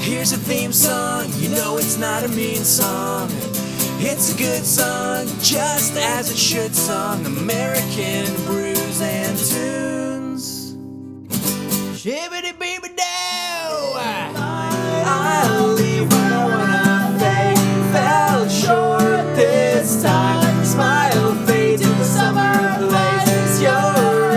Here's a theme song, you know it's not a mean song. It's a good song, just as it should song. American brews and tunes. Shibbity beeby dow. I'll leave one of fate. Fell short this time. Smile fades in the summer blazes. You're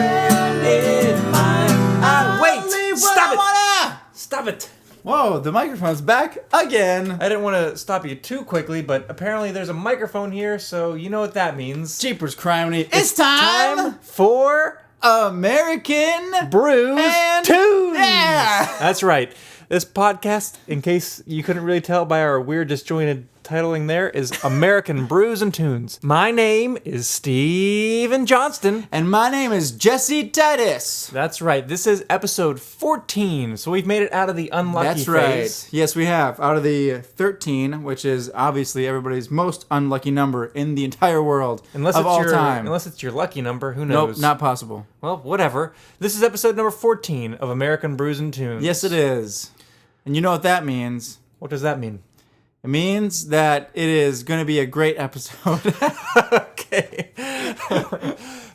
in mine. Wait! Stop it! Stop it! Whoa, the microphone's back again. I didn't want to stop you too quickly, but apparently there's a microphone here, so you know what that means. Jeepers criminy. It's time for American Brews and Tunes. Yeah. That's right. This podcast, in case you couldn't really tell by our weird disjointed titling there, is American Brews and Tunes. My name is Steven Johnston. And my name is Jesse Titus. That's right. This is episode 14, so we've made it out of the unlucky That's right. phase. Yes, we have. Out of the 13, which is obviously everybody's most unlucky number in the entire world Unless of it's all your, time. Unless it's your lucky number, who Nope, knows? not possible. Well, whatever. This is episode number 14 of American Brews and Tunes. Yes, it is. And you know what that means. What does that mean? It means that it is going to be a great episode. Okay.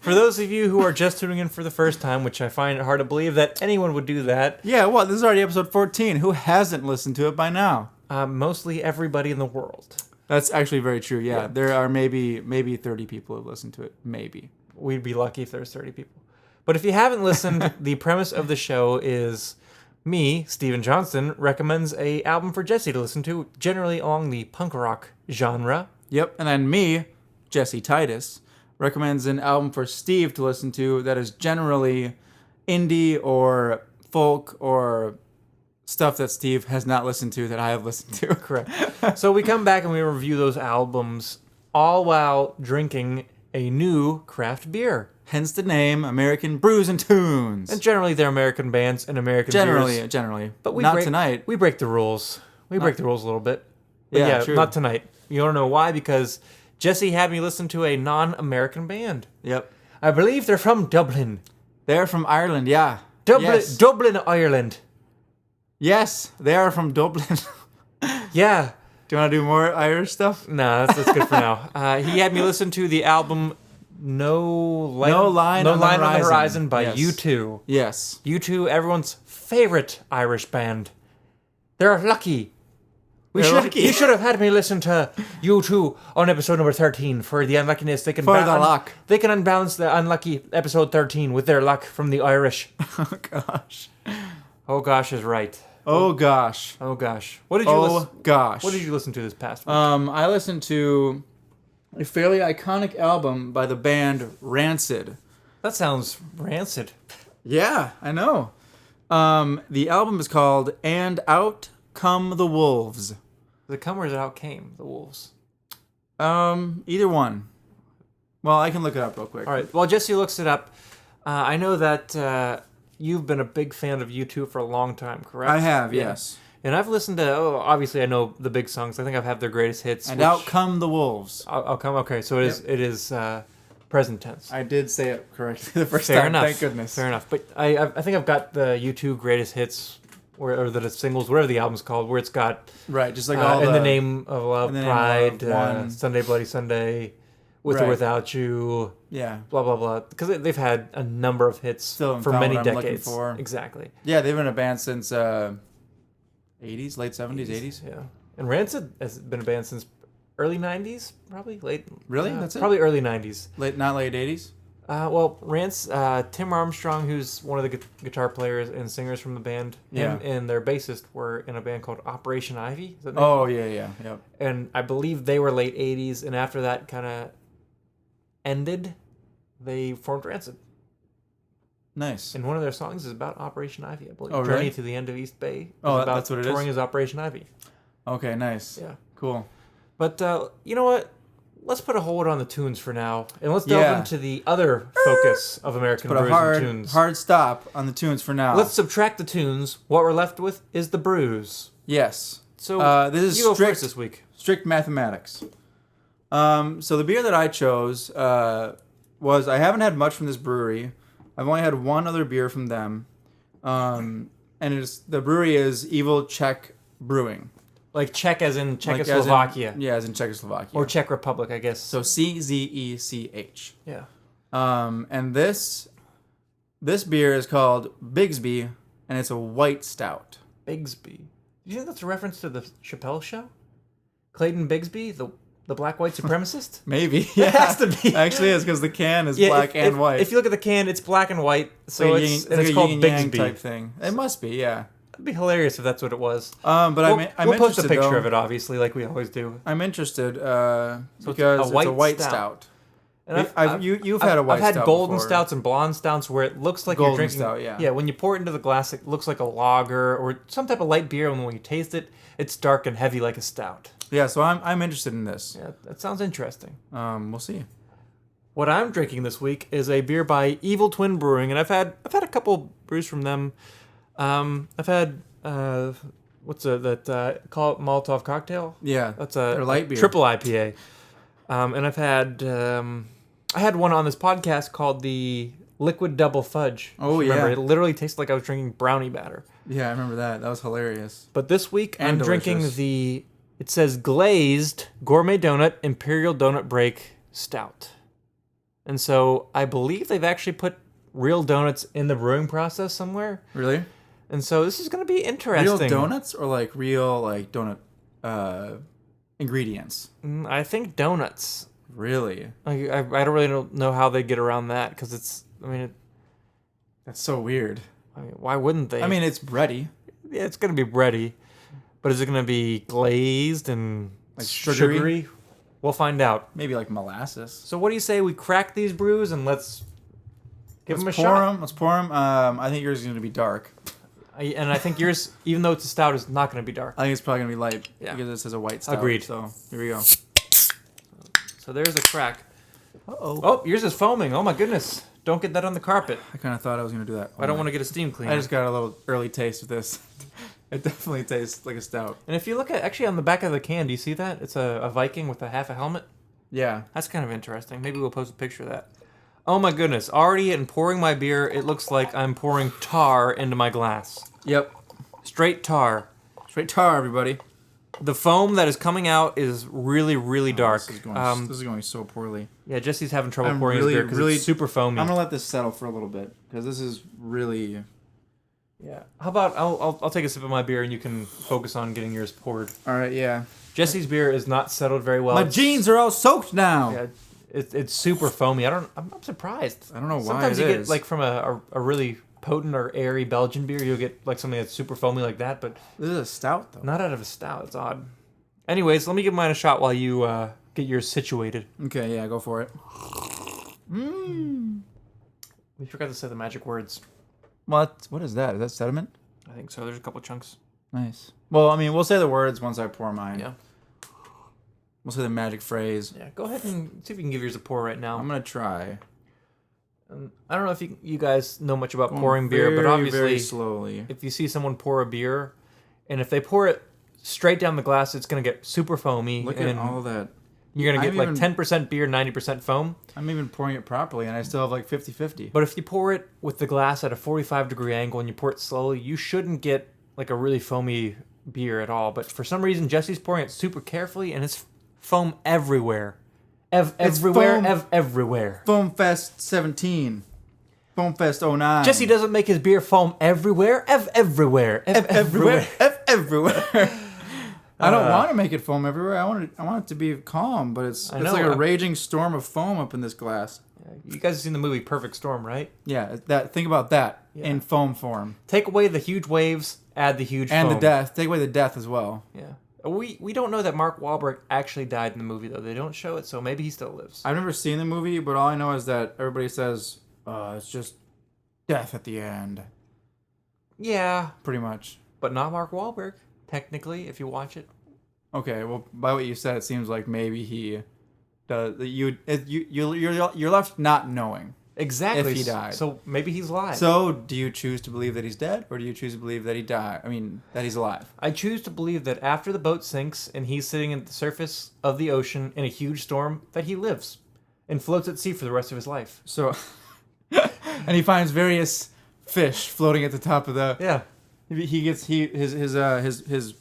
For those of you who are just tuning in for the first time, which I find it hard to believe that anyone would do that. Yeah, well, this is already episode 14. Who hasn't listened to it by now? Mostly everybody in the world. That's actually very true, yeah. There are maybe 30 people who listen to it. Maybe. We'd be lucky if there's 30 people. But if you haven't listened, the premise of the show is me, Steven Johnston, recommends a album for Jesse to listen to, generally along the punk rock genre. Yep, and then me, Jesse Titus, recommends an album for Steve to listen to that is generally indie or folk or stuff that Steve has not listened to that I have listened to. Correct. So we come back and we review those albums, all while drinking a new craft beer. Hence the name American Brews and Tunes. And generally they're American bands and American beers. Generally. But not tonight. We break the rules. We break the rules a little bit. But Yeah, true. Not tonight. You don't know why? Because Jesse had me listen to a non-American band. Yep. I believe they're from Dublin. They're from Ireland, yeah. Yes. Dublin, Ireland. Yes, they are from Dublin. Yeah. Do you want to do more Irish stuff? No, that's good for now. He had me listen to the album No Line on the Horizon by Yes. U2. Yes. U2, everyone's favorite Irish band. They're lucky. They're lucky. You should have had me listen to U2 on episode number 13 for the unluckiness. They can For the luck. They can unbalance the unlucky episode 13 with their luck from the Irish. Oh, gosh. Oh gosh is right. Oh, gosh. Oh gosh. What did you gosh. What did you listen to this past week? I listened to a fairly iconic album by the band Rancid. That sounds rancid. Yeah, I know. The album is called And Out Come the Wolves. The come or is it out came, the wolves? Either one. Well, I can look it up real quick. All right. While Jesse looks it up, I know that you've been a big fan of U2 for a long time, correct? I have, Yeah. yes. And I've listened to, obviously I know the big songs. I think I've had their greatest hits. And Out Come the Wolves. I'll come. Okay, so it is present tense. I did say it correctly the first Fair time. enough. Thank goodness. Fair enough. But I think I've got the U2 greatest hits, or the singles, whatever the album's called, where it's got Right, just like all In the Name of Love, In the Name of Pride, Love, One. Sunday Bloody Sunday, With or Right. Without You, Yeah. blah blah blah. Because they've had a number of hits Still haven't for found many what I'm looking decades. for. Exactly. Yeah, they've been a band since 80s, late 70s, 80s. Yeah. And Rancid has been a band since early 90s, probably late. Really? That's it? Probably early 90s. Not late 80s? Well, Tim Armstrong, who's one of the guitar players and singers from the band, him and their bassist were in a band called Operation Ivy. Is that the name? Oh, yeah. Yep. And I believe they were late 80s, and after that kind of ended, they formed Rancid. Nice. And one of their songs is about Operation Ivy, I believe. Oh, Journey really? to the End of East Bay. Oh, about that's what it is? touring as Operation Ivy. Okay, nice. Yeah. Cool. But you know what? Let's put a hold on the tunes for now, and let's delve into the other focus of American Put Brews a and Tunes. hard stop on the tunes for now. Let's subtract the tunes. What we're left with is the brews. Yes. So this is you go strict first this week. Strict mathematics. So the beer that I chose was, I haven't had much from this brewery. I've only had one other beer from them. And the brewery is Evil Brewing. Like Czech as in Like Czechoslovakia. As in Czechoslovakia. Or Czech Republic, I guess. So CZECH. Yeah. And this beer is called Bigsby, and it's a white stout. Bigsby. Do you think that's a reference to the Chappelle Show? Clayton Bigsby, the black white supremacist? Maybe. It has to be. Actually, it's because the can is black and white. If you look at the can, it's black and white, so like it's like called yin and yang Bigsby. type thing. It must be, yeah. It'd be hilarious if that's what it was. But we'll post a interested, picture though. of it, obviously, like we always do. I'm interested because it's it's a white stout. And You've had a white stout. I've had golden before. stouts and blonde stouts where it looks like Golden you're drinking. stout, yeah. Yeah, when you pour it into the glass, it looks like a lager or some type of light beer, and when you taste it, it's dark and heavy like a stout. Yeah, so I'm interested in this. Yeah, that sounds interesting. We'll see. What I'm drinking this week is a beer by Evil Twin Brewing, and I've had a couple brews from them. I've had call it Molotov cocktail. Yeah, That's a they're light beer. triple IPA. And I've had I had one on this podcast called the Liquid Double Fudge. Oh, Remember, yeah. it literally tasted like I was drinking brownie batter. Yeah, I remember that. That was hilarious. But this week And I'm delicious. drinking it says glazed gourmet donut imperial donut break stout. And so I believe they've actually put real donuts in the brewing process somewhere. Really? And so this is going to be interesting. Real donuts or like real donut ingredients? I think donuts. Really? I don't really know how they get around that because That's so weird. why wouldn't they? I mean, it's bready. Yeah, it's going to be bready. But is it going to be glazed and Like sugary? We'll find out. Maybe like molasses. So what do you say we crack these brews and let's give them a shot? Let's pour them. I think yours is going to be dark. And I think yours, even though it's a stout, is not going to be dark. I think it's probably going to be light Yeah. because it says a white stout. Agreed. So here we go. So there's a crack. Uh-oh. Oh, yours is foaming. Oh my goodness. Don't get that on the carpet. I kind of thought I was going to do that. I don't want to get a steam cleaner. I just got a little early taste of this. It definitely tastes like a stout. And if you look at, actually on the back of the can, do you see that? It's a Viking with a half a helmet. Yeah. That's kind of interesting. Maybe we'll post a picture of that. Oh my goodness. Already in pouring my beer, it looks like I'm pouring tar into my glass. Yep. Straight tar. Straight tar, everybody. The foam that is coming out is really, really dark. This is going so poorly. Yeah, Jesse's having trouble I'm pouring really- his beer because really- it's super foamy. I'm going to let this settle for a little bit because this is really... Yeah. How about I'll take a sip of my beer and you can focus on getting yours poured. All right, yeah. Jesse's beer is not settled very well. My jeans are all soaked now. Yeah, it's super foamy. I'm surprised. I don't know why Sometimes it you is. get like from a really potent or airy Belgian beer, you'll get like something that's super foamy like that, but This is a stout, though. not out of a stout. It's odd. Anyways, let me give mine a shot while you get yours situated. Okay, yeah, go for it. We forgot to say the magic words. What is that? Is that sediment? I think so. There's a couple chunks. Nice. Well, I mean, we'll say the words once I pour mine. Yeah. We'll say the magic phrase. Yeah. Go ahead and see if you can give yours a pour right now. I'm going to try. I don't know if you guys know much about Going pouring beer, but very, obviously, very slowly. if you see someone pour a beer, and if they pour it straight down the glass, it's going to get super foamy. Look and at all that. you're going to get I'm like 10% beer, 90% foam. I'm even pouring it properly, and I still have like 50-50. But if you pour it with the glass at a 45-degree angle and you pour it slowly, you shouldn't get like a really foamy beer at all. But for some reason, Jesse's pouring it super carefully, and it's foam everywhere. Everywhere. foam. Everywhere. Foam Fest 17. Foam Fest 09. Jesse doesn't make his beer foam everywhere. Everywhere. Everywhere. Everywhere. I don't want to make it foam everywhere. I want it to be calm, but it's I know, like a raging storm of foam up in this glass. You guys have seen the movie Perfect Storm, right? Yeah, think about that in foam form. Take away the huge waves, add the huge And foam. the death. Take away the death as well. Yeah. We don't know that Mark Wahlberg actually died in the movie, though. They don't show it, so maybe he still lives. I've never seen the movie, but all I know is that everybody says it's just death at the end. Yeah, Pretty much. but not Mark Wahlberg, technically, if you watch it. Okay, well, by what you said, it seems like maybe he does. You're left not knowing. Exactly. If he died. So maybe he's alive. So, do you choose to believe that he's dead, or do you choose to believe that he died? I mean, that he's alive. I choose to believe that after the boat sinks and he's sitting at the surface of the ocean in a huge storm, that he lives and floats at sea for the rest of his life. So, and he finds various fish floating at the top of the. Yeah. He gets his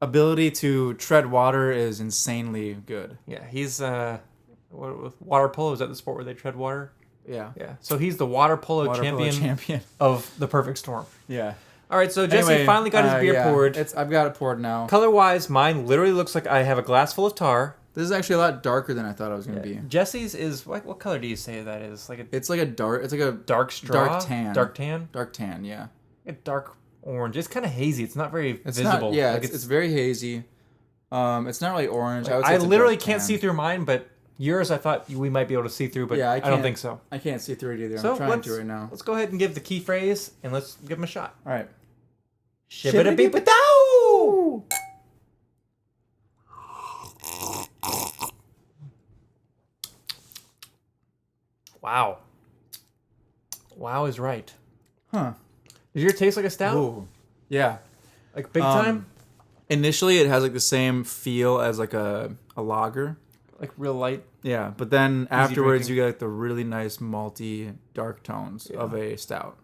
ability to tread water is insanely good. Yeah, he's water polo. Is that the sport where they tread water? Yeah. Yeah. So he's the water polo Water polo champion champion. of the perfect storm. Yeah. All right, so Jesse Anyway, finally got his beer poured. I've got it poured now. Color-wise, mine literally looks like I have a glass full of tar. This is actually a lot darker than I thought it was going to be. Jesse's is what color do you say that is? It's like a dark straw, dark tan. dark tan, Dark tan, yeah. a dark orange. It's kind of hazy. It's not very It's visible. not, yeah, Like, it's very hazy. It's not really orange. like, would say I it's a literally dark can't tan. see through mine, but yours I thought we might be able to see through, but Yeah, I don't think so. I can't see through it either. So I'm trying to right now. let's go ahead and give the key phrase and let's give him a shot. All right. Shibbidi-beep-a-dow! Wow. Wow is right. Huh. Does yours taste like a stout? Ooh. Yeah. Like big time? Initially, it has like the same feel as like a lager. Like real light? Yeah, but then afterwards drinking. you get like the really nice malty dark tones of a stout.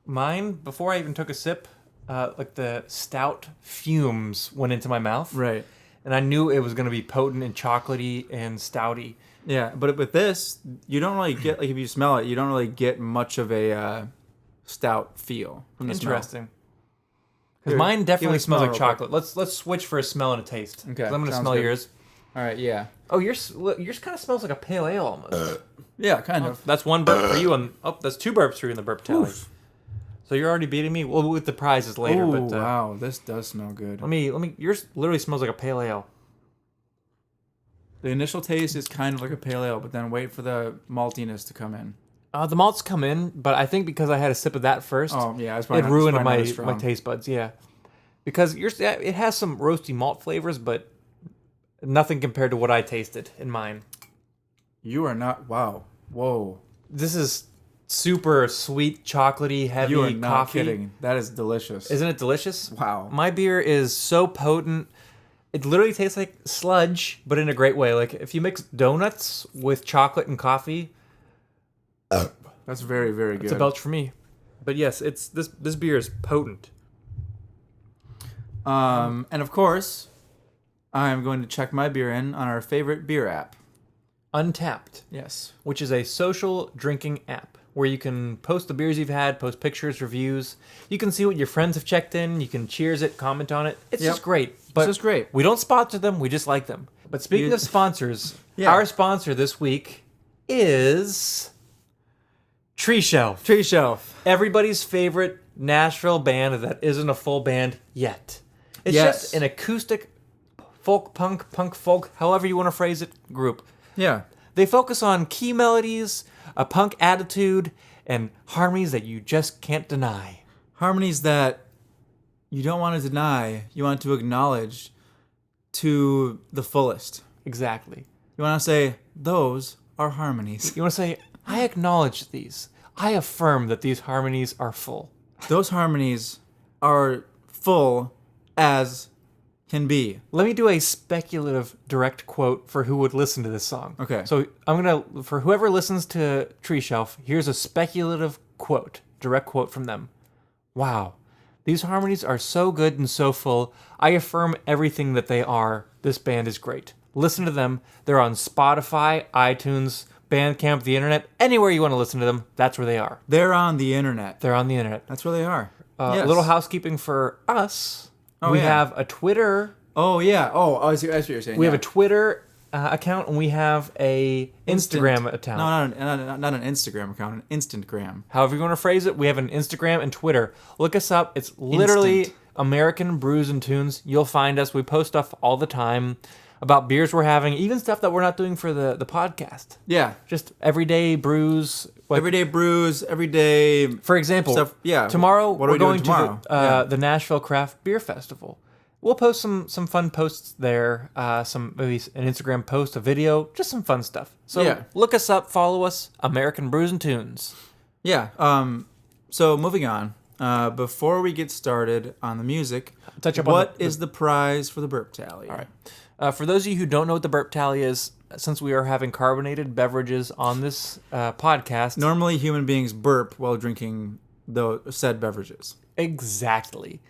Mine, before I even took a sip, like the stout fumes went into my mouth. Right. And I knew it was going to be potent and chocolatey and stouty. Yeah, but with this, you don't really get like if you smell it, you don't really get much of a stout feel from the smell. Interesting. Because Here, mine give definitely it a smell smells like real quick. chocolate. Let's switch for a smell and a taste. Okay, 'Cause I'm going to sounds smell good. yours. All right, yeah. Oh, yours kind of smells like a pale ale almost. Yeah, kind of. That's one burp for you, and that's two burps for you in the burp tally. Oof. So you're already beating me. Well, with the prizes later, Oh, but wow, this does smell good. let me. Yours literally smells like a pale ale. The initial taste is kind of like a pale ale, but then wait for the maltiness to come in. The malts come in, but I think because I had a sip of that first, Oh, yeah, it's it probably ruined not as my strong. taste buds. Yeah, because yours it has some roasty malt flavors, but nothing compared to what I tasted in mine. You are not. Wow. Whoa. This is super sweet, chocolatey, heavy You are not coffee. kidding. That is delicious. Isn't it delicious? Wow. My beer is so potent. It literally tastes like sludge, but in a great way. Like if you mix donuts with chocolate and coffee, That's very, very good. it's a belch for me. But yes, it's this beer is potent. And of course, I'm going to check my beer in on our favorite beer app. Untapped, Yes. which is a social drinking app where you can post the beers you've had, post pictures, reviews. You can see what your friends have checked in. You can cheers it, comment on it. It's Yep. just great. But just great. We don't sponsor them. We just like them. But speaking You- of sponsors, Yeah. our sponsor this week is Tree Shelf. Tree Shelf. Everybody's favorite Nashville band that isn't a full band yet. It's Yes. just an acoustic folk punk folk, however you want to phrase it, group. Yeah. They focus on key melodies, a punk attitude, and harmonies that you just can't deny. Harmonies that you don't want to deny, you want to acknowledge to the fullest. Exactly. You want to say, those are harmonies. You want to say, I acknowledge these. I affirm that these harmonies are full. Those harmonies are full as can be. Let me do a speculative direct quote for who would listen to this song. Okay. So for whoever listens to Tree Shelf, here's a speculative quote, direct quote from them. Wow, these harmonies are so good and so full. I affirm everything that they are. This band is great. Listen to them. They're on Spotify, iTunes, Bandcamp, the internet, anywhere you want to listen to them. That's where they are. They're on the internet. They're on the internet. That's where they are. A Yes. little housekeeping for us. Oh, we yeah. have a Twitter. Oh, yeah. Oh, I see what you're saying. We have a Twitter account, and we have a Instagram account. No, not an Instagram account, an Instantgram. However you want to phrase it, we have an Instagram and Twitter. Look us up. It's literally Instant. American Brews and Tunes. You'll find us. We post stuff all the time about beers we're having, even stuff that we're not doing for the podcast. Yeah. Just everyday brews. Like, Everyday brews, everyday for example, stuff. Yeah. tomorrow What are we're we doing going tomorrow? to the Nashville Craft Beer Festival. We'll post some fun posts there, maybe an Instagram post, a video, just some fun stuff. So Yeah. look us up, follow us, American Brews and Tunes. Yeah. So moving on. Before we get started on the music, Touch up on what is the prize for the burp tally? All right. For those of you who don't know what the burp tally is, since we are having carbonated beverages on this podcast, Normally, human beings burp while drinking the said beverages. exactly.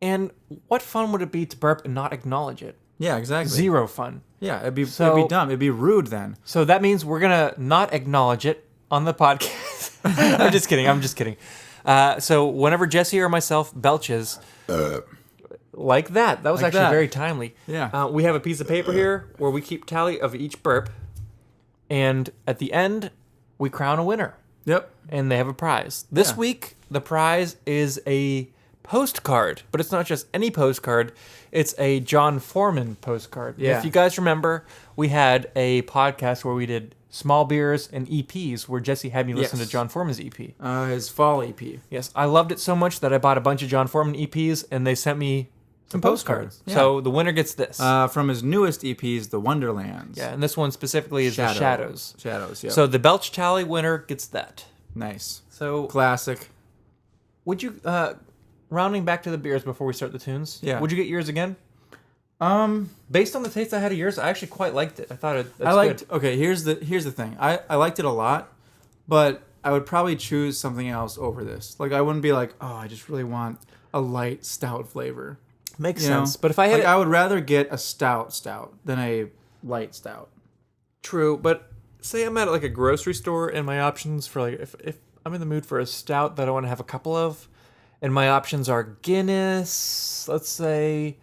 And what fun would it be to burp and not acknowledge it? Yeah, exactly. Zero fun. Yeah, it'd be So- dumb. It'd be rude then. So that means we're going to not acknowledge it on the podcast. I'm just kidding. So whenever Jesse or myself belches, like that was Like actually that. very timely. Yeah. We have a piece of paper here where we keep tally of each burp. And at the end, we crown a winner. Yep. And they have a prize. This Yeah. week, the prize is a postcard, but it's not just any postcard. It's a John Foreman postcard. Yeah. If you guys remember, we had a podcast where we did small beers and EPs, where Jesse had me listen Yes. to John Foreman's EP. His fall EP. Yes, I loved it so much that I bought a bunch of John Foreman EPs, and they sent me some postcards. Yeah. So the winner gets this. From his newest EPs, The Wonderlands. Yeah, and this one specifically is the Shadows. Shadows, yeah. So the Belch Tally winner gets that. Nice. So Classic. would you, rounding back to the beers before we start the tunes, Yeah. would you get yours again? Based on the taste I had of yours, I actually quite liked it. I thought that's good. Okay, here's the thing. I liked it a lot, but I would probably choose something else over this. Like, I wouldn't be like, oh, I just really want a light stout flavor. Makes You know? sense. But if I had Like, I would rather get a stout than a light stout. True, but say I'm at like a grocery store and my options for like if I'm in the mood for a stout that I want to have a couple of, and my options are Guinness, let's say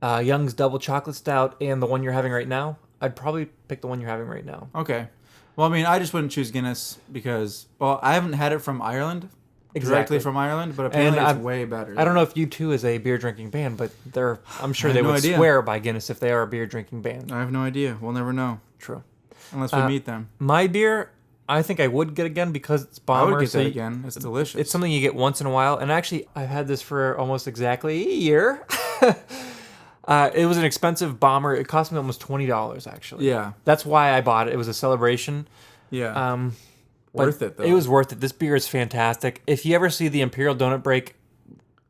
Young's Double Chocolate Stout, and the one you're having right now, I'd probably pick the one you're having right now. Okay. Well, I mean, I just wouldn't choose Guinness because, well, I haven't had it from Ireland. Directly from Ireland, but apparently it's way better. I don't know if U2 is a beer drinking band, but I'm sure they no would idea. swear by Guinness if they are a beer drinking band. I have no idea. We'll never know. True. Unless we meet them. My beer, I think I would get again because it's I Bomber. would get so that you- again. It's delicious. It's something you get once in a while. And actually, I've had this for almost exactly a year. It was an expensive Bomber. It cost me almost $20, actually. Yeah. That's why I bought it. It was a celebration. Yeah. But Worth it, though. It was worth it. This beer is fantastic. If you ever see the Imperial Doughnut break,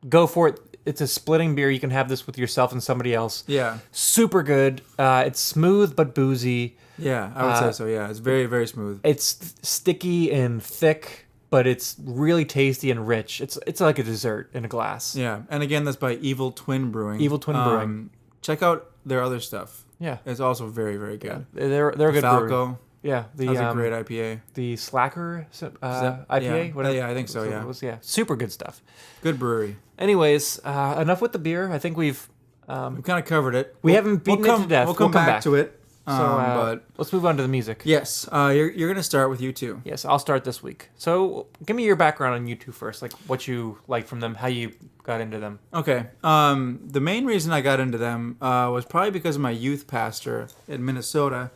go for it. It's a splitting beer. You can have this with yourself and somebody else. Yeah. Super good. It's smooth but boozy. Yeah, I would say so. Yeah, it's very, very smooth. It's sticky and thick, but it's really tasty and rich. It's like a dessert in a glass. Yeah, and again, that's by Evil Twin Brewing. Evil Twin Brewing. Check out their other stuff. Yeah. It's also very, very good. They're a good brewery. Falco. Yeah, That's a great IPA. the Slacker IPA. Yeah. Whatever. Yeah, I think so, It yeah. was, super good stuff. Good brewery. Anyways, enough with the beer. I think we've We've kind of covered it. we haven't beaten it to death. We'll come back to it. So But let's move on to the music. yes, you're going to start with U2. Yes, I'll start this week. So give me your background on U2 first, like what you like from them, how you got into them. Okay. The main reason I got into them was probably because of my youth pastor in Minnesota,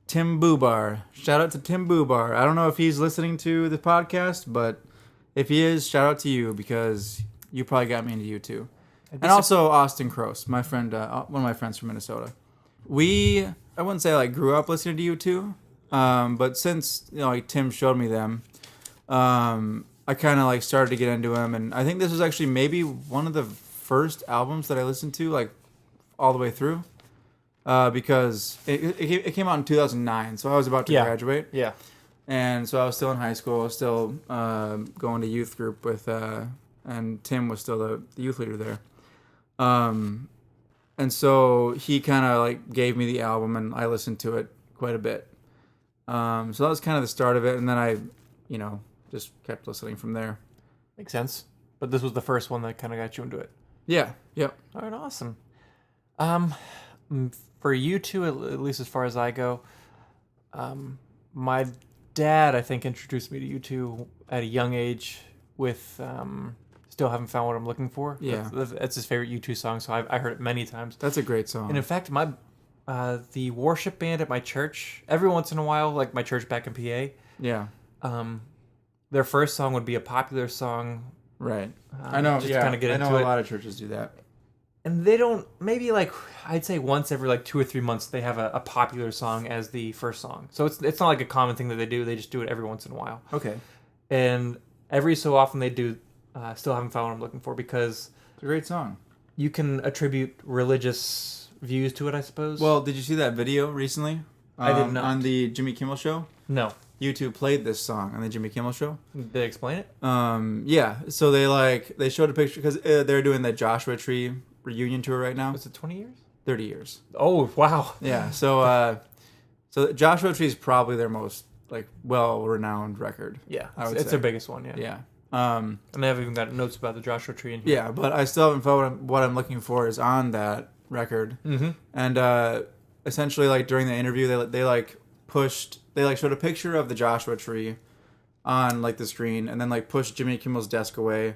Tim Bubar. Shout out to Tim Bubar. I don't know if he's listening to the podcast, but if he is, shout out to you because you probably got me into U2. And also Austin Kroos, my friend, one of my friends from Minnesota. I wouldn't say like grew up listening to U2, but since like Tim showed me them, I kind of like started to get into them, and I think this was actually maybe one of the first albums that I listened to like all the way through, because it came out in 2009, so I was about to graduate, Yeah. and so I was still in high school, I was still going to youth group with, and Tim was still the youth leader there, and so he kind of like gave me the album, and I listened to it quite a bit. So that was kind of the start of it, and then I, just kept listening from there. Makes sense. But this was the first one that kind of got you into it. Yeah. Yep. All right, awesome. For you two, at least as far as I go, my dad, I think, introduced me to you two at a young age with Still Haven't Found What I'm Looking For. Yeah. That's his favorite U2 song, so I heard it many times. That's a great song. And in fact, the worship band at my church, every once in a while, like my church back in PA, yeah. Their first song would be a popular song. Right. I know. just to Yeah. kinda get I know into a it. lot of churches do that. And they don't, maybe like, I'd say once every like 2 or 3 months, they have a popular song as the first song. So it's not like a common thing that they do. They just do it every once in a while. Okay. And every so often they do Still Haven't Found What I'm Looking For, because It's a great song. you can attribute religious views to it, I suppose. Well, did you see that video recently? I did not. On the Jimmy Kimmel show? No. YouTube played this song on the Jimmy Kimmel Show. Did they explain it? Yeah. So they showed a picture because they're doing the Joshua Tree reunion tour right now. Was it 20 years? 30 years. Oh, wow. Yeah. So Joshua Tree is probably their most like well-renowned record. Yeah, I would it's say. their biggest one. Yeah. Yeah. And they haven't even got notes about the Joshua Tree in here. Yeah, but I still haven't found what I'm looking for is on that record. Mm-hmm. And essentially, like during the interview, they showed a picture of the Joshua Tree on like the screen, and then like pushed Jimmy Kimmel's desk away,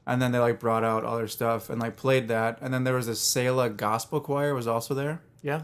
and then they like brought out all their stuff and like played that, and then there was a Selah gospel choir was also there, Yeah.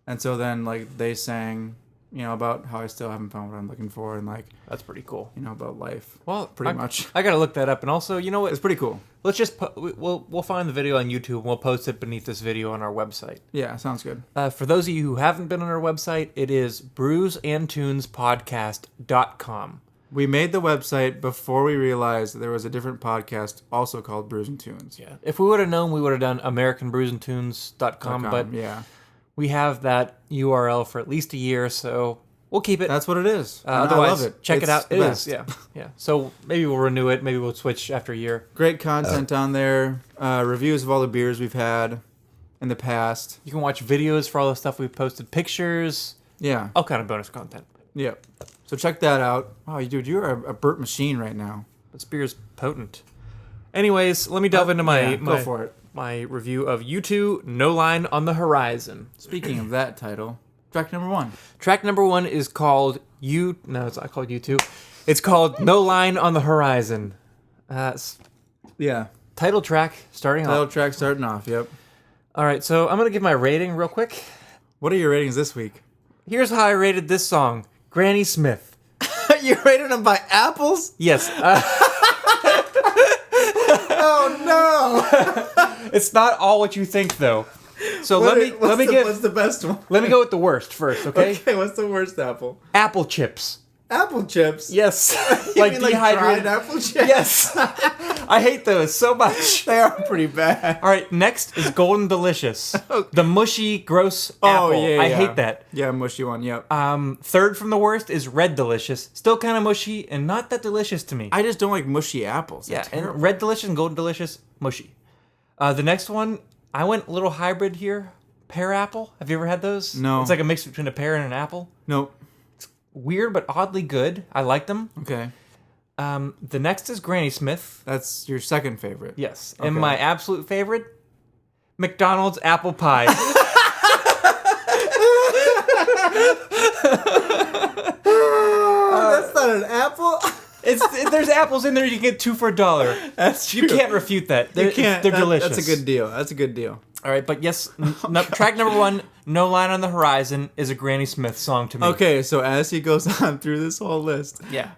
and so then like they sang, about how I still haven't found what I'm looking for, and like That's pretty cool. about life. Well, pretty much. I gotta look that up, and also, you know what? It's pretty cool. Let's just we'll find the video on YouTube and we'll post it beneath this video on our website. Yeah, sounds good. For those of you who haven't been on our website, it is brewsandtunespodcast.com. We made the website before we realized that there was a different podcast also called Brews and Tunes. Yeah. If we would have known, we would have done AmericanBrewsandTunes.com, but yeah, we have that URL for at least a year, so we'll keep it. that's what it is. And Otherwise, I love it. check it It's out. the It best. is, yeah, yeah. So maybe we'll renew it. Maybe we'll switch after a year. Great content on there. Reviews of all the beers we've had in the past. You can watch videos for all the stuff we've posted, pictures, Yeah. all kind of bonus content. Yep. So check that out. Wow, dude, you're a burnt machine right now. This beer is potent. Anyways, let me delve into Go for it. my review of U2 No Line on the Horizon. Speaking of that title, track number 1. Track number 1 is called No, it's not called U2. It's called No Line on the Horizon. Yeah. Title track starting Title off. track starting off. Yep. All right, so I'm going to give my rating real quick. What are your ratings this week? Here's how I rated this song. Granny Smith. You rated them by apples? Yes. Oh no! It's not all what you think, though. So let me What's the best one? let me go with the worst first, okay? Okay, what's the worst apple? Apple chips. Apple chips. Yes. You mean like dried apple chips? Yes. I hate those so much. They are pretty bad. All right, next is Golden Delicious. The mushy, gross apple. I hate that. Yeah, mushy one. Yep. Third from the worst is Red Delicious. Still kind of mushy and not that delicious to me. I just don't like mushy apples. They're Yeah, terrible. and Red Delicious and Golden Delicious, mushy. The next one, I went a little hybrid here. Pear apple. Have you ever had those? No. It's like a mix between a pear and an apple. Nope. Weird, but oddly good. I like them. Okay. The next is Granny Smith. That's your second favorite. Yes. Okay. And my absolute favorite, McDonald's apple pie. That's not an apple. There's apples in there. You can get 2 for $1. That's true. You can't refute that. You can't. They're delicious. That's a good deal. That's a good deal. All right, but yes, track number 1, No Line on the Horizon, is a Granny Smith song to me. Okay, so as he goes on through this whole list, Yeah.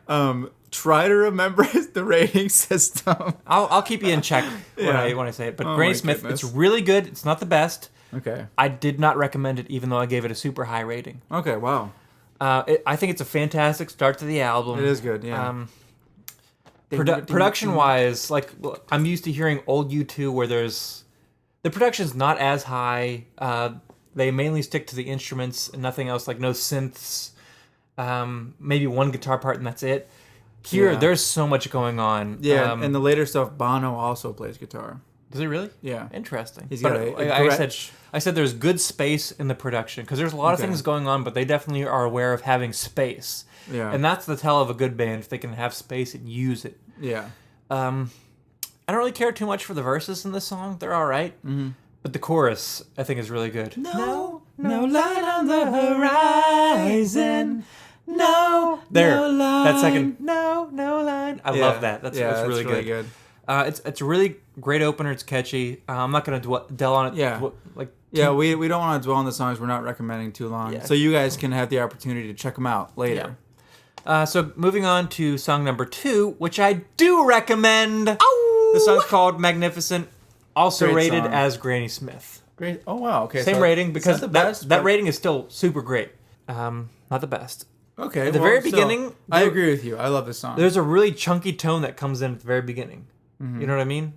Try to remember the rating system. I'll keep you in check when Yeah. I say it. But Oh Granny my Smith, goodness. it's really good. It's not the best. Okay. I did not recommend it, even though I gave it a super high rating. Okay. Wow. I think it's a fantastic start to the album. It is good. Yeah. Production-wise, like I'm used to hearing old U2 where the production's not as high. They mainly stick to the instruments and nothing else, like no synths, maybe one guitar part and that's it. Here, Yeah. there's so much going on. Yeah, and the later stuff, Bono also plays guitar. Does he really? Yeah. Interesting. He's But got a like I Gretsch. said there's good space in the production because there's a lot of Okay. things going on, but they definitely are aware of having space. Yeah. And that's the tell of a good band, if they can have space and use it. Yeah. I don't really care too much for the verses in this song. They're all right. Mm-hmm. But the chorus, I think, is really good. No light on the horizon. No. There, no line. that second, no line. I love that. That's really good. It's a really great opener. It's catchy. I'm not going to delve on it. Yeah. Yeah, we don't want to dwell on the songs. We're not recommending too long. Yeah. So you guys can have the opportunity to check them out later. So moving on to song number 2, which I do recommend. The song's called Magnificent, also Great rated song. as Granny Smith. Great. Oh, wow. Okay. Same so rating it's because not the best, that but- rating is still super great. Not the best. Okay. At the very beginning, I agree with you. I love this song. There's a really chunky tone that comes in at the very beginning. Mm-hmm. You know what I mean?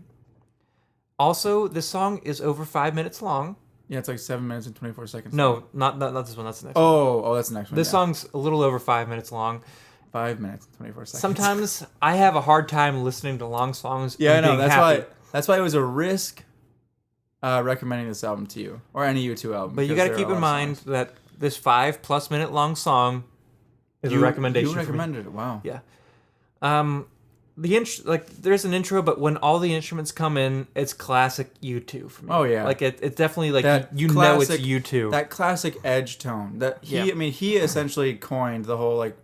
Also, this song is over 5 minutes long. Yeah, it's like 7 minutes and 24 seconds. No, not this one. That's the next one. Oh, that's the next one. This yeah. song's a little over 5 minutes long. 5 minutes and 24 seconds. Sometimes I have a hard time listening to long songs. Yeah, I and know. being That's happy. why it was a risk recommending this album to you or any U2 album. But you got to keep in mind that this 5+ minute long song is a recommendation. You for me. recommended it. Wow. Yeah. There's an intro, but when all the instruments come in, it's classic U2 for me. Oh, yeah. Like it's definitely like That you know classic- it's U2. That classic edge tone. Yeah. He essentially coined the whole like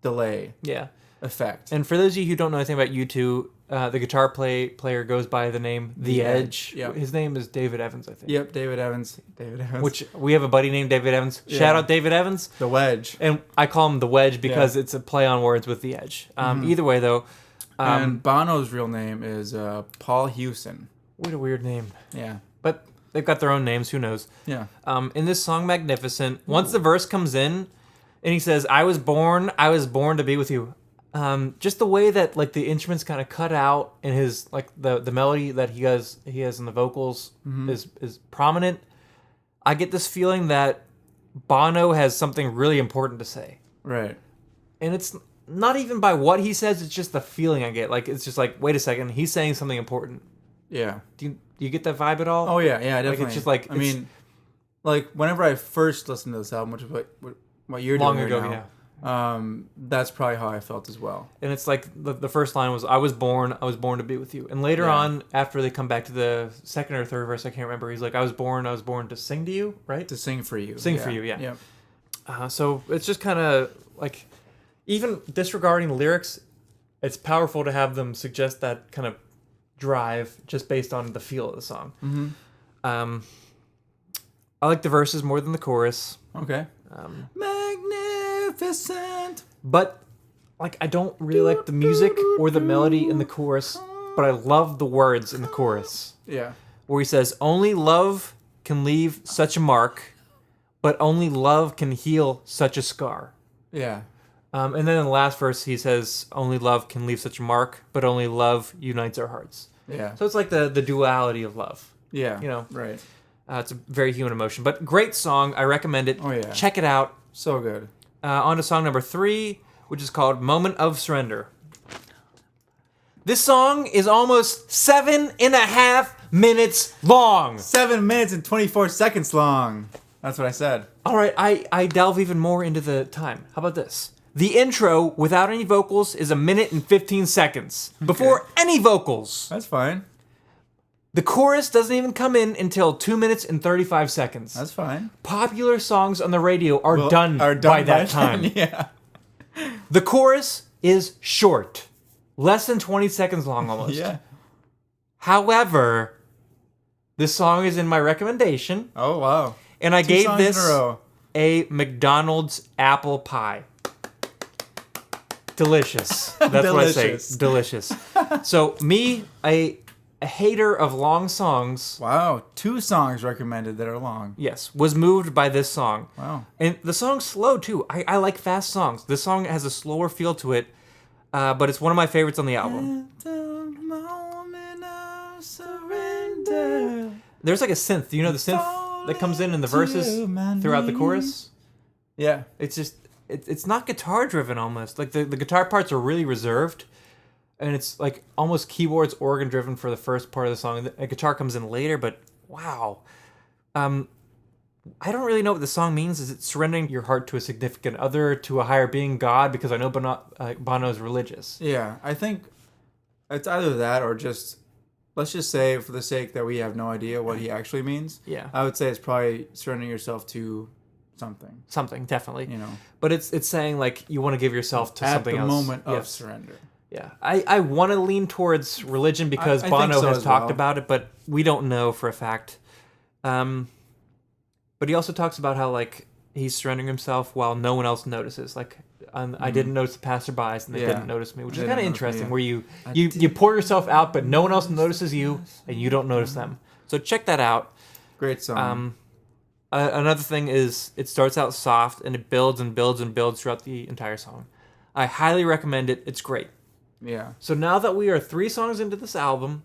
delay Yeah. effect. And for those of you who don't know anything about U2, the guitar player goes by the name The Edge. Yep. His name is David Evans, I think. Yep, David Evans. Which we have a buddy named David Evans. Shout out David Evans. the Wedge. And I call him The Wedge because it's a play on words with The Edge. Either way, though. And Bono's real name is Paul Hewson. What a weird name. Yeah. But they've got their own names. Who knows? Yeah. In this song, Magnificent, once the verse comes in and he says, I was born to be with you. Just the way that like the instruments kind of cut out and his like the melody that he has in the vocals is prominent. I get this feeling that Bono has something really important to say. Right. And it's not even by what he says, it's just the feeling I get. Like it's just like, wait a second, he's saying something important. Yeah. Do you get that vibe at all? Oh yeah, definitely. Like it's just like I mean, like whenever I first listened to this album, which is what you're long doing ago, right now, that's probably how I felt as well. And it's like the first line was, I was born to be with you. And later on, after they come back to the second or third verse, I can't remember, he's like, I was born to sing to you, right? To sing for you. Sing for you, yeah. Yep. So it's just kind of like, even disregarding the lyrics, it's powerful to have them suggest that kind of drive just based on the feel of the song. Mm-hmm. I like the verses more than the chorus. Okay. Magnificent. But like I don't really like the music or the melody in the chorus, but I love the words in the chorus. Yeah. Where he says, only love can leave such a mark, but only love can heal such a scar. Yeah. And then in the last verse, he says, only love can leave such a mark, but only love unites our hearts. Yeah. So it's like the duality of love. Yeah. You know. Right. It's a very human emotion. But great song. I recommend it. Oh, yeah. Check it out. So good. On to song number 3, which is called Moment of Surrender. This song is almost 7.5 minutes long. 7 minutes and 24 seconds long. That's what I said. All right, I delve even more into the time. How about this? The intro, without any vocals, is 1 minute and 15 seconds. Before any vocals. That's fine. The chorus doesn't even come in until 2 minutes and 35 seconds. That's fine. Popular songs on the radio are done by that time. Yeah. The chorus is short. Less than 20 seconds long almost. Yeah. However, this song is in my recommendation. Oh, wow. And I 2 gave songs this in a row. a McDonald's apple pie. Delicious. That's Delicious. what I say. Delicious. So me, a hater of long songs, Wow. 2 songs recommended that are long. yes, was moved by this song. Wow. And the song's slow too. I like fast songs. This song has a slower feel to it, but it's one of my favorites on the album. The moment of surrender. There's like a synth. Do you know the synth that comes in the verses throughout the chorus? Yeah. It's just, it's not guitar driven almost. Like the guitar parts are really reserved. And it's like almost keyboards, organ driven for the first part of the song. A guitar comes in later, but wow. I don't really know what the song means. Is it surrendering your heart to a significant other, to a higher being, God? Because I know Bono is religious. Yeah. I think it's either that or just, let's just say for the sake that we have no idea what he actually means. Yeah. I would say it's probably surrendering yourself to something. Something, definitely. You know. But it's saying like you want to give yourself to At something the else. moment of Yes. surrender. Yeah, I want to lean towards religion because I think Bono so has as talked well. about it, but we don't know for a fact. But he also talks about how like he's surrendering himself while no one else notices. Like I didn't notice the passerbys and they Yeah. didn't notice me, which They is kind of didn't notice me, interesting. yeah. Where you pour yourself out, but no one else notices you, and you don't notice them. So check that out. Great song. Another thing is it starts out soft and it builds and builds and builds throughout the entire song. I highly recommend it. It's great. Yeah. So now that we are 3 songs into this album,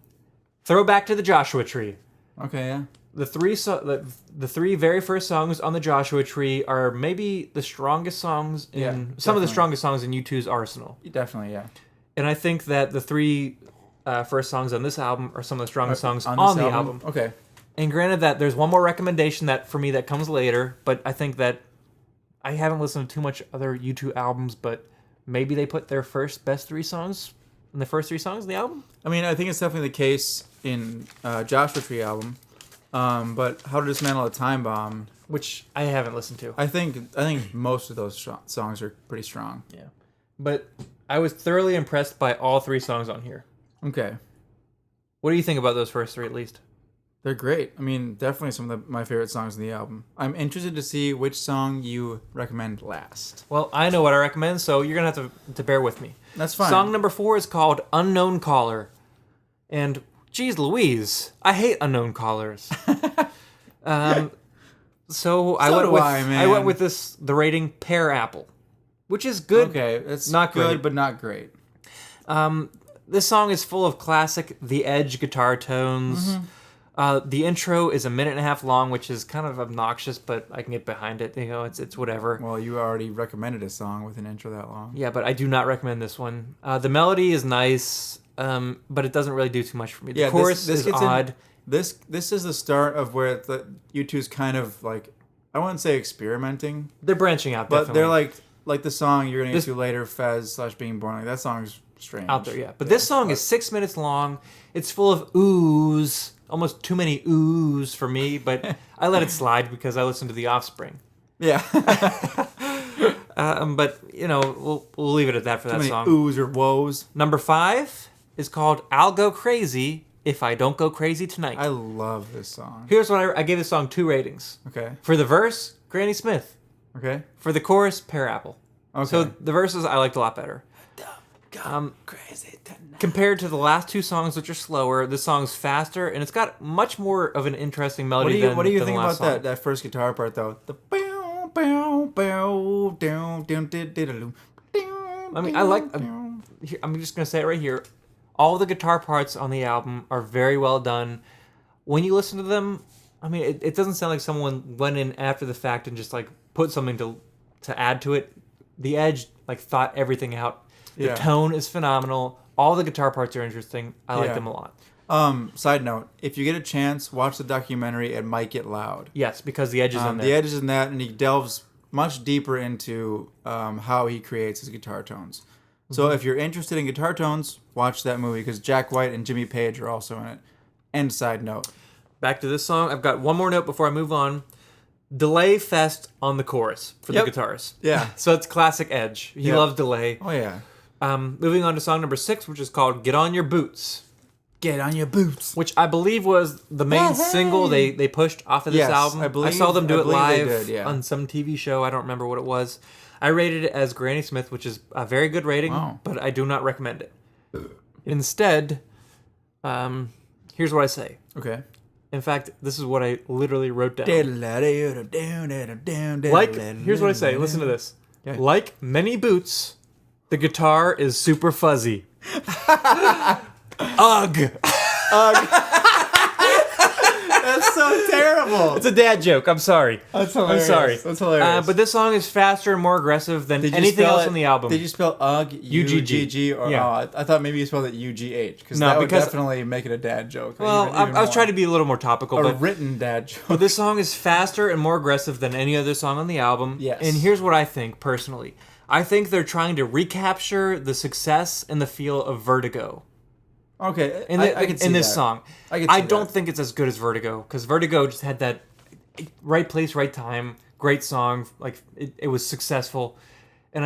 throw back to the Joshua Tree. Okay, yeah. the three very first songs on the Joshua Tree are maybe the strongest songs in some of the definitely. strongest songs in U2's arsenal. Definitely, yeah. And I think that the three first songs on this album are some of the strongest songs on this the album. Okay. And granted that there's one more recommendation that for me that comes later, but I think that I haven't listened to too much other U2 albums, but maybe they put their best three songs in the first three songs of the album. I mean, I think it's definitely the case in Joshua Tree album. But How to Dismantle a Time Bomb, Which I haven't listened to. I think most of those songs are pretty strong. Yeah. But I was thoroughly impressed by all three songs on here. Okay. What do you think about those first three at least? They're great. I mean, definitely some of my favorite songs in the album. I'm interested to see which song you recommend last. Well, I know what I recommend, so you're going to have to bear with me. That's fine. Song number 4 is called Unknown Caller. And, geez Louise, I hate unknown callers. So I went with the rating Pear Apple, which is good. Okay, it's not good, great. but not great. This song is full of classic The Edge guitar tones. Mm-hmm. The intro is a minute and a half long, which is kind of obnoxious, but I can get behind it. You know, it's whatever. Well, you already recommended a song with an intro that long. Yeah, but I do not recommend this one. The melody is nice, but it doesn't really do too much for me. The chorus is odd. This is the start of where the U2's kind of like, I wouldn't say experimenting, They're branching out, but definitely. they're like the song you're gonna get to later, Fez/Being Born. Like that song's strange. Out there, yeah. But this song is 6 minutes long. It's full of oohs. Almost too many oohs for me, but I let it slide because I listened to The Offspring. Yeah. But, you know, we'll leave it at that for that Too many song. oohs or woes. Number 5 is called I'll Go Crazy If I Don't Go Crazy Tonight. I love this song. Here's what I gave this song 2 ratings. Okay. For the verse, Granny Smith. Okay. For the chorus, Pear Apple. Okay. So the verses I liked a lot better. Crazy tonight. Compared to the last 2 songs, which are slower, this song's faster, and it's got much more of an interesting melody What do you think the about last song. that first guitar part though? The bow bow bow down down diddle. I mean, I'm just gonna say it right here. All the guitar parts on the album are very well done. When you listen to them, I mean, it doesn't sound like someone went in after the fact and just like put something to add to it. The Edge like thought everything out. The tone is phenomenal. All the guitar parts are interesting. I like them a lot. Side note, if you get a chance, watch the documentary It Might Get Loud. Yes, because the Edge is in there. The Edge is in that, and he delves much deeper into how he creates his guitar tones. So if you're interested in guitar tones, watch that movie, because Jack White and Jimmy Page are also in it. End side note. Back to this song. I've got one more note before I move on. Delay fest on the chorus for the guitars. Yeah. So it's classic Edge. He loves delay. Oh, yeah. Moving on to song number 6, which is called Get On Your Boots. Get on your boots. Which I believe was the main single they pushed off of this album. I saw them do it live they did, on some TV show. I don't remember what it was. I rated it as Granny Smith, which is a very good rating, but I do not recommend it. Instead, here's what I say. Okay. In fact, this is what I literally wrote down. Here's Here's what I say. Listen to this. Okay. Like many boots, the guitar is super fuzzy. Ugh. That's so terrible. It's a dad joke. I'm sorry. That's hilarious. I'm sorry. That's hilarious. But this song is faster and more aggressive than anything else on the album. Did you spell UGG, U-G-G, or Yeah. I thought maybe you spelled it U-G-H, because No, that would because- definitely make it a dad joke. Well, I was trying to be a little more topical, a but written dad joke. this song is faster and more aggressive than any other song on the album. Yes. And here's what I think, personally. I think they're trying to recapture the success and the feel of Vertigo. Okay, I can see in this that. song. I can see don't that. think it's as good as Vertigo, because Vertigo just had that right place, right time, great song. Like it was successful, and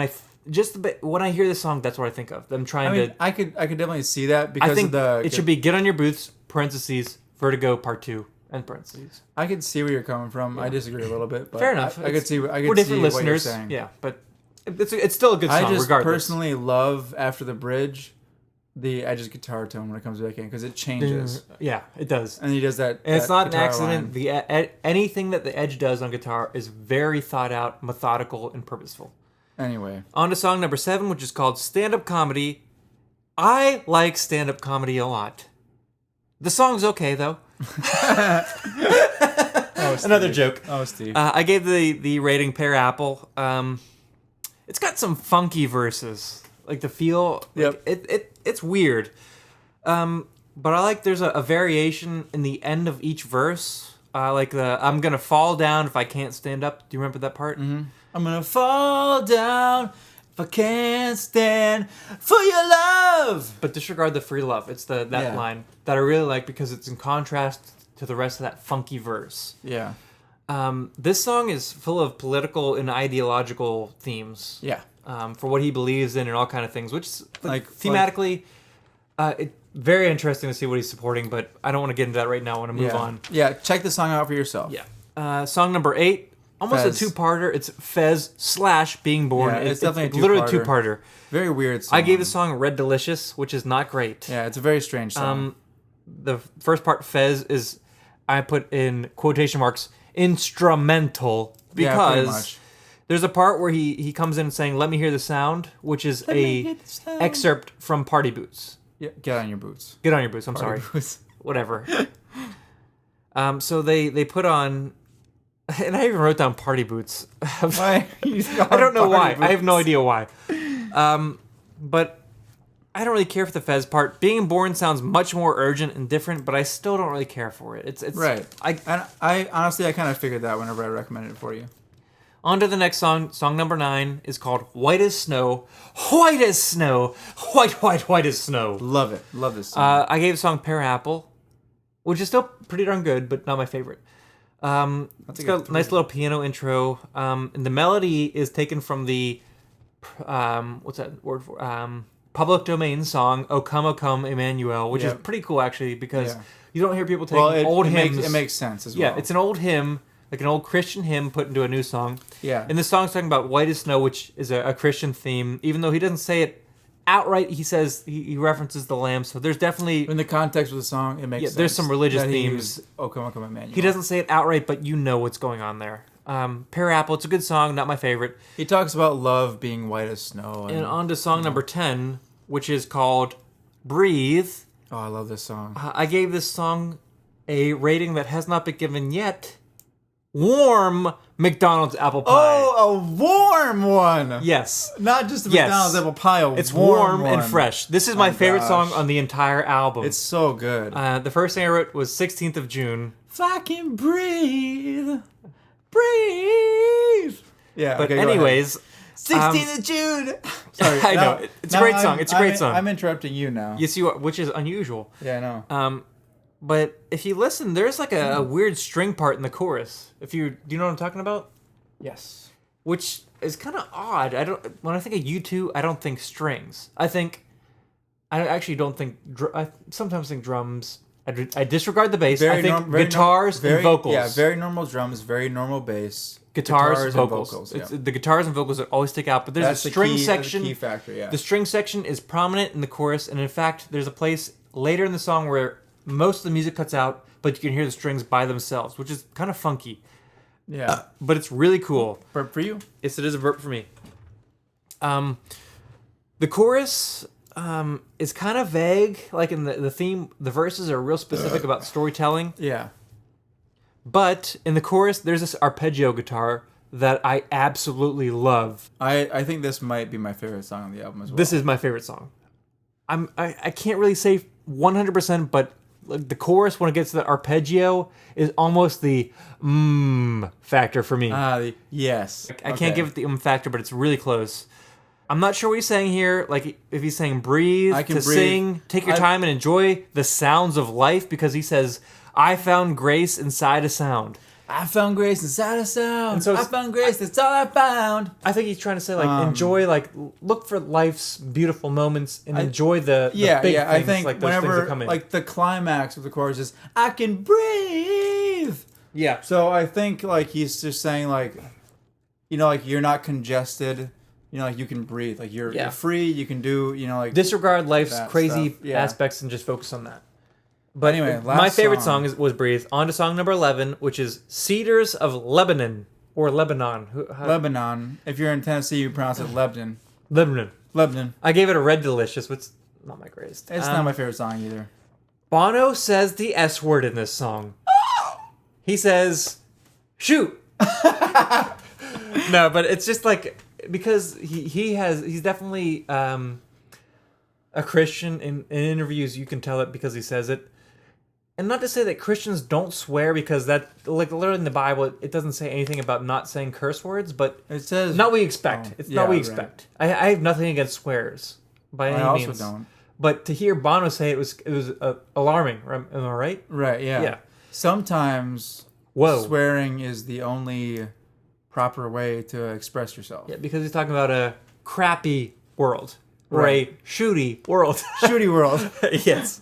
when I hear this song, that's what I think of. Them trying to. I could definitely see that because I think of it should be Get On Your Boots (parentheses) Vertigo Part 2 and parentheses. I could see where you're coming from. I disagree a little bit, but Fair enough. I could see. I could We're different see what you're listeners. saying. Yeah, but it's still a good song I just regardless. personally love After the Bridge, the Edge's guitar tone when it comes back in, because it changes, Yeah, it does. and he does that. And it's that not an guitar accident. line. Anything that the Edge does on guitar is very thought out, methodical, and purposeful. Anyway, On to song number 7, which is called Stand-Up Comedy. I like stand-up comedy a lot. The song's okay, though. Another joke. Oh, Steve. I gave the rating pear apple. It's got some funky verses, like the feel. Yep. It's weird. But I like there's a variation in the end of each verse. Like the I'm gonna fall down if I can't stand up. Do you remember that part? Mm-hmm. I'm gonna fall down if I can't stand for your love. But disregard the free love. It's that Yeah. line that I really like because it's in contrast to the rest of that funky verse. Yeah. This song is full of political and ideological themes. Yeah. For what he believes in and all kind of things, which is, Like- thematically, very interesting to see what he's supporting. But I don't want to get into that right now. I want to move on. Yeah, check the song out for yourself. Yeah. Song number 8, almost Fez. a two-parter. It's Fez / Being Born. Yeah, it's definitely a literally two-parter. two-parter. Very weird song. I gave the song Red Delicious, which is not great. Yeah, it's a very strange song. The first part, Fez, is, I put in quotation marks, instrumental, Yeah, pretty because much. there's a part where he comes in saying, "Let me hear the sound," which is me a hear the sound. excerpt from Party Boots. Yeah, get on your boots. Get on your boots. I'm sorry. Boots. Whatever. So they put on, and I even wrote down Party Boots. Why? I don't know why. I have no idea why. But I don't really care for the Fez part. Being Born sounds much more urgent and different, but I still don't really care for it. It's Right. I And I honestly, I kind of figured that whenever I recommended it for you. On to the next song. Song number 9 is called White as Snow. White as snow. White as snow. Love it. Love this song. I gave the song Pear Apple, which is still pretty darn good, but not my favorite. It's got a nice little piano intro. And the melody is taken from the, what's that word for? Public domain song, O Come, Emmanuel, which is Yeah. pretty cool, actually, because Yeah. you don't hear people take well, old it hymns. Makes, it makes sense as well. Yeah, it's an old hymn, like an old Christian hymn put into a new song. Yeah. And this song's talking about white as snow, which is a Christian theme. Even though he doesn't say it outright, he says he references the lamb. So there's definitely in the context of the song, it makes sense. there's some religious that he themes. used, Oh, come, Emmanuel. He doesn't say it outright, but you know what's going on there. Pear Apple, it's a good song, not my favorite. He talks about love being white as snow. And on to song number 10, which is called Breathe. Oh, I love this song. I gave this song a rating that has not been given yet. Warm McDonald's apple pie. Oh, a warm one. Yes. Not just a Yes. McDonald's apple pie. It's warm and one. fresh. This is my Oh, favorite gosh. song on the entire album. It's so good. The first thing I wrote was 16th of June. If I can breathe, breathe. Yeah. But okay, go ahead. anyways, 16th of June. Sorry, I know. It's a great song. It's a great song. I'm interrupting you now. you see what, which is unusual. Yeah, I know. But if you listen, there's like a weird string part in the chorus. Do you know what I'm talking about? Yes. Which is kind of odd. When I think of U2, I don't think strings. I actually don't think. I sometimes think drums. I disregard the bass. I think guitars and vocals. Yeah, very normal drums, very normal bass. Guitars and and vocals. yeah. It's the guitars and vocals that always stick out. But there's That's a string the key, section. That's the key factor, yeah. The string section is prominent in the chorus, and in fact, there's a place later in the song where most of the music cuts out, but you can hear the strings by themselves, which is kind of funky. Yeah. But it's really cool. For you? Yes, it is a verb for me. The chorus is kind of vague. Like in the theme, the verses are real specific about storytelling. Yeah. But in the chorus, there's this arpeggio guitar that I absolutely love. I think this might be my favorite song on the album as well. This is my favorite song. I can't really say 100%, but like the chorus when it gets to the arpeggio is almost the factor for me. Yes. I can't give it the factor, but it's really close. I'm not sure what he's saying here. Like if he's saying breathe, I can to breathe. sing, take your time and enjoy the sounds of life, because he says, I found grace inside a sound. I found grace inside a sound. And so I found grace, that's all I found. I think he's trying to say, like, enjoy, like, look for life's beautiful moments and enjoy the big things, I think like those things whenever, that come in. like, the climax of the chorus is, I can breathe. Yeah. So I think, like, he's just saying, like, you know, like, you're not congested. You know, like, you can breathe. Like, you're free. You can do, you know, like... Disregard life's that crazy stuff. Yeah. aspects and just focus on that. But anyway, my favorite song was Breathe. On to song number 11, which is Cedars of Lebanon, or Lebanon. Lebanon. If you're in Tennessee, you pronounce it Lebanon. Lebanon. I gave it a Red Delicious, which is not my greatest. It's not my favorite song either. Bono says the S word in this song. He says, shoot. No, but it's just like because he's definitely a Christian in interviews. You can tell it because he says it. And not to say that Christians don't swear, because that, like, literally in the Bible, it doesn't say anything about not saying curse words, but It says not what we expect. Oh, It's yeah, not what we right. expect. I have nothing against swears by any I also means. don't. But to hear Bono say it was alarming. Am I right? Right, yeah. Yeah. Sometimes Whoa. swearing is the only proper way to express yourself. Yeah, because he's talking about a crappy world or Right. a shooty world. Shooty world. Yes.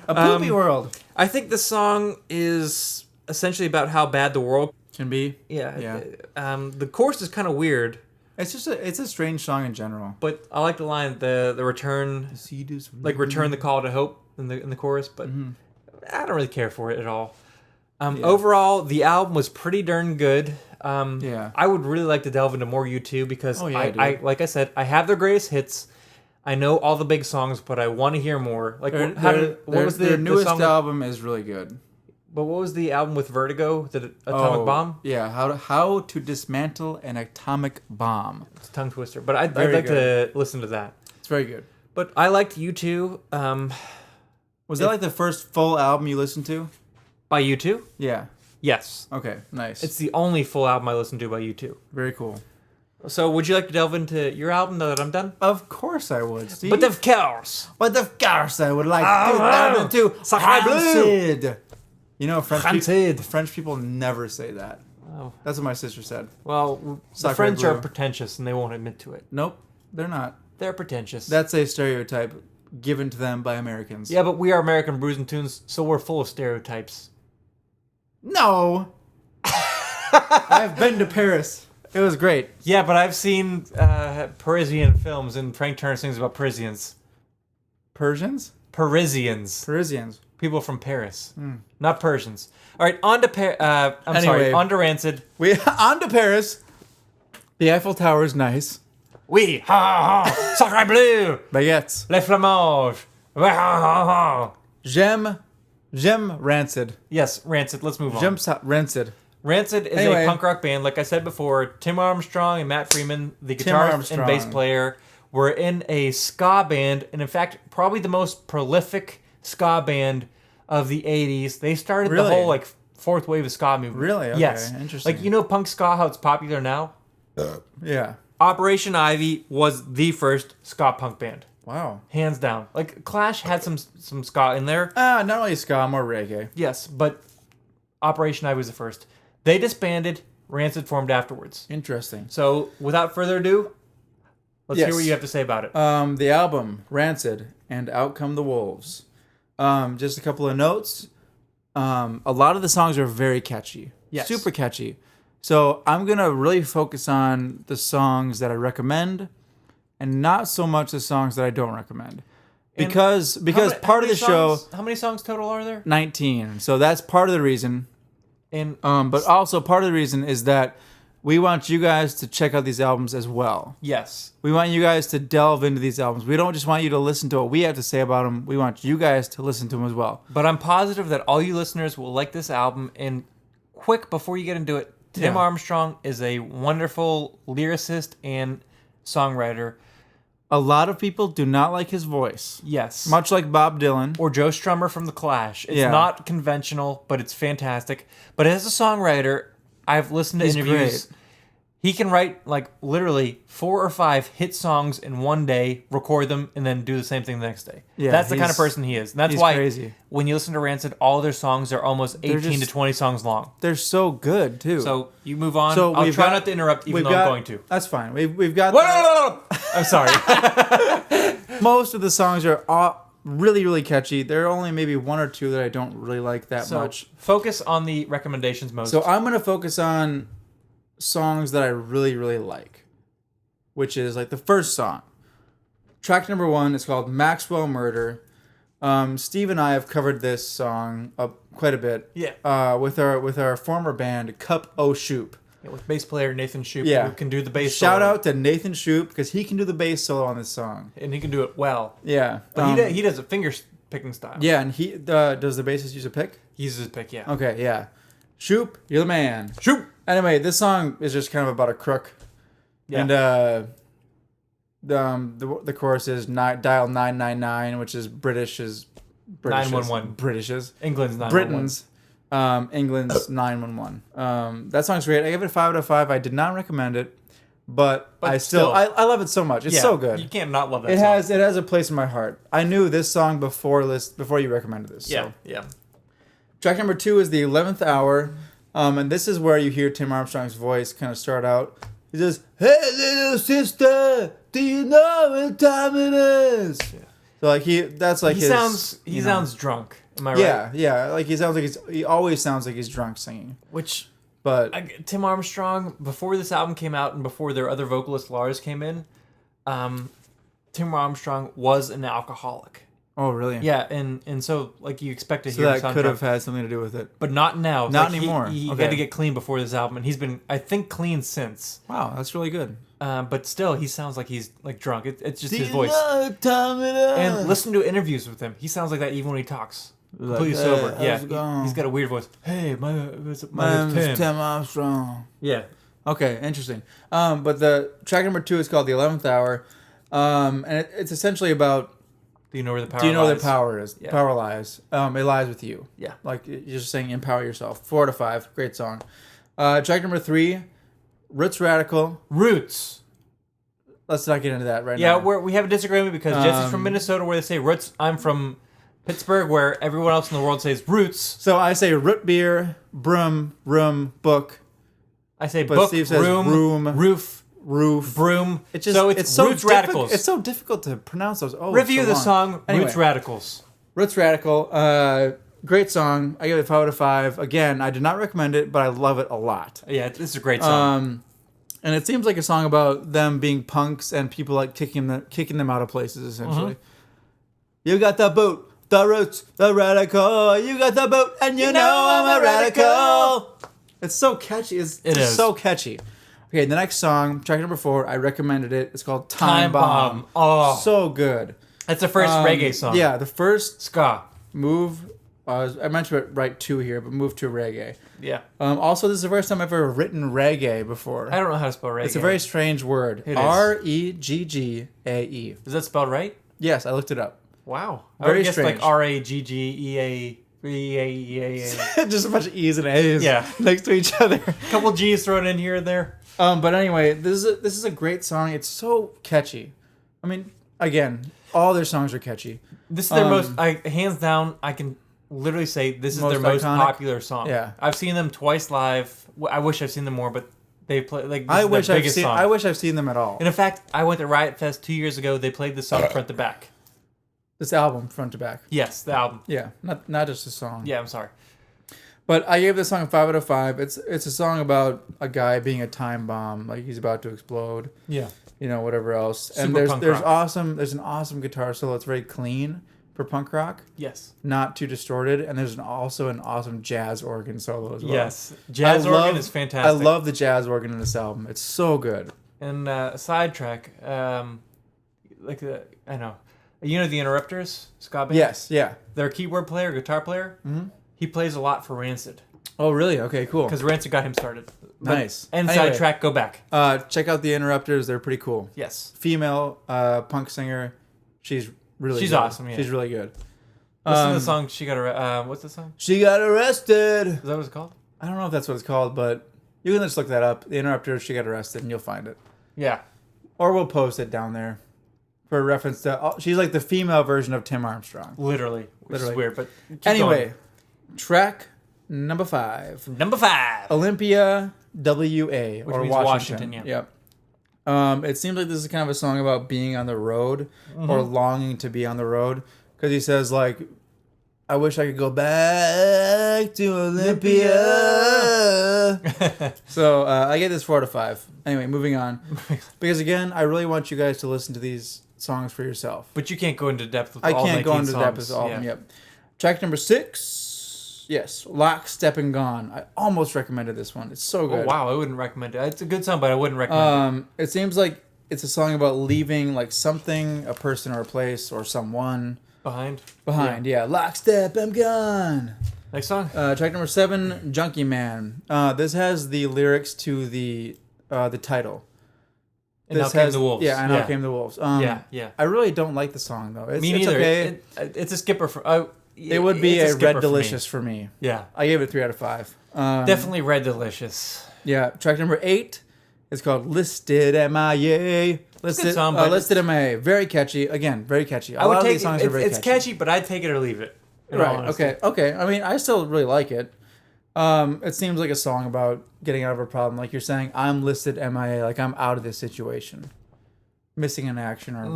A poopy world. I think the song is essentially about how bad the world. Can be. Yeah. The chorus is kind of weird, It's just it's a strange song in general. but I like the line the return, like return the call to hope in the chorus. But I don't really care for it at all. Overall, the album was pretty darn good. Yeah. I would really like to delve into more U2 because Oh, yeah, I dude. like I said, I have their greatest hits. I know all the big songs, but I want to hear more. Like, what was their the newest song? album is really good. But what was the album with Vertigo? The Atomic Bomb? Yeah, how to dismantle an atomic bomb. It's a tongue twister. But I'd Very like good. to listen to that. It's very good. But I liked U2. Was that like the first full album you listened to? By U2? Yeah. Yes. Okay, nice. It's the only full album I listened to by U2. very cool. So would you like to delve into your album now that I'm done? Of course I would, Steve. But of course. But of course I would like Oh, to wow. dive into Sacré bleu. Rancid. You know, Rancid. French people never say that. Oh. That's what my sister said. Well, the Sacré French bleu. are pretentious and they won't admit to it. Nope, they're not. They're pretentious. That's a stereotype given to them by Americans. Yeah, but we are American Brews and Tunes, so we're full of stereotypes. No. I've been to Paris. It was great. Yeah, but I've seen Parisian films, and Frank Turner sings about Parisians. Persians? Parisians. Parisians. People from Paris. Not Persians. All right, on to Anyway. on to Rancid. We on to Paris. The Eiffel Tower is nice. Oui, ha ha ha, sacré bleu, Baguettes. les flamands. Ha ha ha. J'aime Rancid. Yes, Rancid. Let's move on. Rancid. Rancid is Anyway. a punk rock band. Like I said before, Tim Armstrong and Matt Freeman, the Tim guitarist Armstrong. and bass player, were in a ska band, and in fact, probably the most prolific ska band of the 80s. They started the Really? whole like fourth wave of ska movement. Really? Okay, Yes. interesting. Like, you know punk ska, how it's popular now? Yeah. Operation Ivy was the first ska punk band. Wow. Hands down. Like, Clash had some ska in there. Not only ska, more reggae. Yes, but Operation Ivy was the first. They disbanded. Rancid formed afterwards. Interesting. So, without further ado, let's Yes. hear what you have to say about it. The album, Rancid, and Out Come the Wolves. Just a couple of notes. A lot of the songs are very catchy. Yes. Super catchy. So I'm going to really focus on the songs that I recommend and not so much the songs that I don't recommend. And Because part of the show, How many songs total are there? 19. So that's part of the reason. And But also part of the reason is that we want you guys to check out these albums as well. yes. We want you guys to delve into these albums. We don't just want you to listen to what we have to say about them. We want you guys to listen to them as well. But I'm positive that all you listeners will like this album. And quick, before you get into it, Tim Yeah. Armstrong is a wonderful lyricist and songwriter. A lot of people do not like his voice. Yes. Much like Bob Dylan. Or Joe Strummer from The Clash. It's Yeah. not conventional, but it's fantastic. But as a songwriter, I've listened to He's interviews. great. He can write like literally 4 or 5 hit songs in one day, record them, and then do the same thing the next day. Yeah, That's the kind of he's- person he is. And that's he's why crazy. when you listen to Rancid, all their songs are almost 18 to just- 20 songs long. They're so good, too. So you move on. So I'll we've try got- not to interrupt, even We've though got- I'm going to. That's fine. We've got... I'm sorry. Most of the songs are all really, really catchy. There are only maybe 1 or 2 that I don't really like that So much. focus on the recommendations most. So I'm going to focus on songs that I really, really like, which is like the first song. Track number 1 is called Maxwell Murder. Steve and I have covered this song quite a bit. Yeah. With our former band Cup O Shoop. Yeah, with bass player Nathan Shoup, Yeah. who can do the bass Shout solo. out to Nathan Shoup because he can do the bass solo on this song. And he can do it well. Yeah, But he does a finger picking style. Yeah, and he does the bassist use a pick? He uses his pick, yeah. Okay, yeah. Shoop, you're the man. Shoop. Anyway, this song is just kind of about a crook. Yeah. And the chorus is dial 999, which is British's 911. British's. England's 911. Britain's. England's 911. That song's great. I give it a 5 out of 5. I did not recommend it, but I still I love it so much. It's so good. You can't not love that It song. has a place in my heart. I knew this song before you recommended this. Yeah, So. yeah. Track number 2 is the 11th Hour, and this is where you hear Tim Armstrong's voice kind of start out. He says, "Hey little sister, do you know what time it is?" Yeah. So like he sounds drunk. Am I right? Yeah. Like he always sounds like he's drunk singing. Which, but Tim Armstrong, before this album came out and before their other vocalist Lars came in, Tim Armstrong was an alcoholic. Oh, really? Yeah, and so like you expect to So hear that him sound could drunk, have had something to do with it. but not now. Not Like, anymore. He Okay. had to get clean before this album, and he's been, I think, clean since. Wow, that's really good. But still, he sounds like he's like drunk. It's just Do his you voice. know what time it is? And listen to interviews with him. He sounds like that even when he talks. Like, Completely "Hey, sober. how's Yeah, it going?" he's got a weird voice. Hey, my name's Name's Tim Armstrong. Yeah. Okay, interesting. But the track number 2 is called the 11th Hour, and it's essentially about. Do you know where the power Do you know where lies? the power is? Yeah. Power lies. It lies with you. Yeah. Like you're just saying, empower yourself. 4 out of 5. Great song. Track number 3, Roots Radical. Roots. Let's not get into that right Yeah, now. we have a disagreement because Jesse's from Minnesota where they say roots. I'm from Pittsburgh where everyone else in the world says roots. So I say root beer, broom, room, book, I say But book, Steve says room, roof, roof. broom. It's just so it's so Roots Radicals. It's so difficult to pronounce those. Oh, Review so the long. song Anyway. Roots Radicals. Roots Radical. Great song. I give it 5 out of 5. Again, I did not recommend it, but I love it a lot. Yeah, this is a great song. And it seems like a song about them being punks and people like kicking them out of places, essentially. You got the boot, the roots, the radical. You got the boot, and you know I'm a radical. It's so catchy. It is so catchy. Okay, the next song, track number 4, I recommended it. It's called Time Bomb. Oh, So good. that's the first reggae song. Yeah, the first Ska. move. I mentioned it right 2 here, but move to reggae. Yeah. Also, this is the first time I've ever written reggae before. I don't know how to spell reggae. It's a very strange word. It is. Reggae. Is that spelled right? Yes, I looked it up. Wow. I Very would guess strange. like RAGGEA. Just a bunch of E's and A's Yeah. next to each other. Couple G's thrown in here and there. But anyway, this is a great song. It's so catchy. I mean, again, all their songs are catchy. This is their most, hands down, I can literally say this is their most iconic? popular song. Yeah. I've seen them twice live. I wish I've seen them more, but they play like this I is wish their I've biggest seen. song. I wish I've seen them at all. And in fact, I went to Riot Fest 2 years ago. They played this song front to back. This album, front to back. Yes, the album. Yeah, not just a song. Yeah, I'm sorry. But I gave this song a 5 out of 5. It's a song about a guy being a time bomb, like he's about to explode. Yeah. You know, whatever else. Super And punk there's rock. an awesome guitar solo. It's very clean for punk rock, Yes. not too distorted. And there's also an awesome jazz organ solo as well. Yes. Jazz organ is fantastic. I love the jazz organ in this album. It's so good. And a sidetrack, I know. You know the Interrupters, ska band? Yes, yeah. Their keyboard player, guitar player, he plays a lot for Rancid. Oh, really? Okay, cool. Because Rancid got him started. Nice. And Anyway. sidetrack, go back. Check out the Interrupters. They're pretty cool. Yes. Female punk singer. She's really She's good. awesome, yeah. She's really good. Listen to the song, she got what's the song? She got arrested. Is that what it's called? I don't know if that's what it's called, but you can just look that up. The Interrupters, She Got Arrested, and you'll find it. Yeah. Or we'll post it down there for reference to. She's like the female version of Tim Armstrong. Literally. Which is weird, but keep Anyway, going. track number 5. Number 5. Olympia, WA, Which or means Washington. Washington, Yep. It seems like this is kind of a song about being on the road or longing to be on the road. Because he says, like, I wish I could go back to Olympia. So I get this 4 out of 5. Anyway, moving on. Because again, I really want you guys to listen to these songs for yourself. But you can't go into depth with I all can't 19 go into songs. depth with all of them. Yeah. Yep. Track number 6. Yes, Lock, Step, and Gone. I almost recommended this one. It's so good. Oh, wow. I wouldn't recommend it. It's a good song, but I wouldn't recommend it. It seems like it's a song about leaving like something, a person or a place or someone Behind. behind. Yeah. Lock, step, I'm gone. Next song. Track number 7, Junkie Man. This has the lyrics to the title. And Now Came the Wolves. Yeah, and Now Came the Wolves. Yeah. I really don't like the song though. Me neither. Okay. It's a skipper for. It would be a Red Delicious for me. Yeah. I gave it 3 out of 5. Definitely Red Delicious. Yeah. Track number 8 is called Listed MIA. Good song, but Listed MIA. Very catchy. Again, very catchy. I would take these songs it. are very It's catchy, but I'd take it or leave it. Right. Okay. I mean, I still really like it. It seems like a song about getting out of a problem. Like you're saying, I'm listed MIA. Like I'm out of this situation. Missing in action or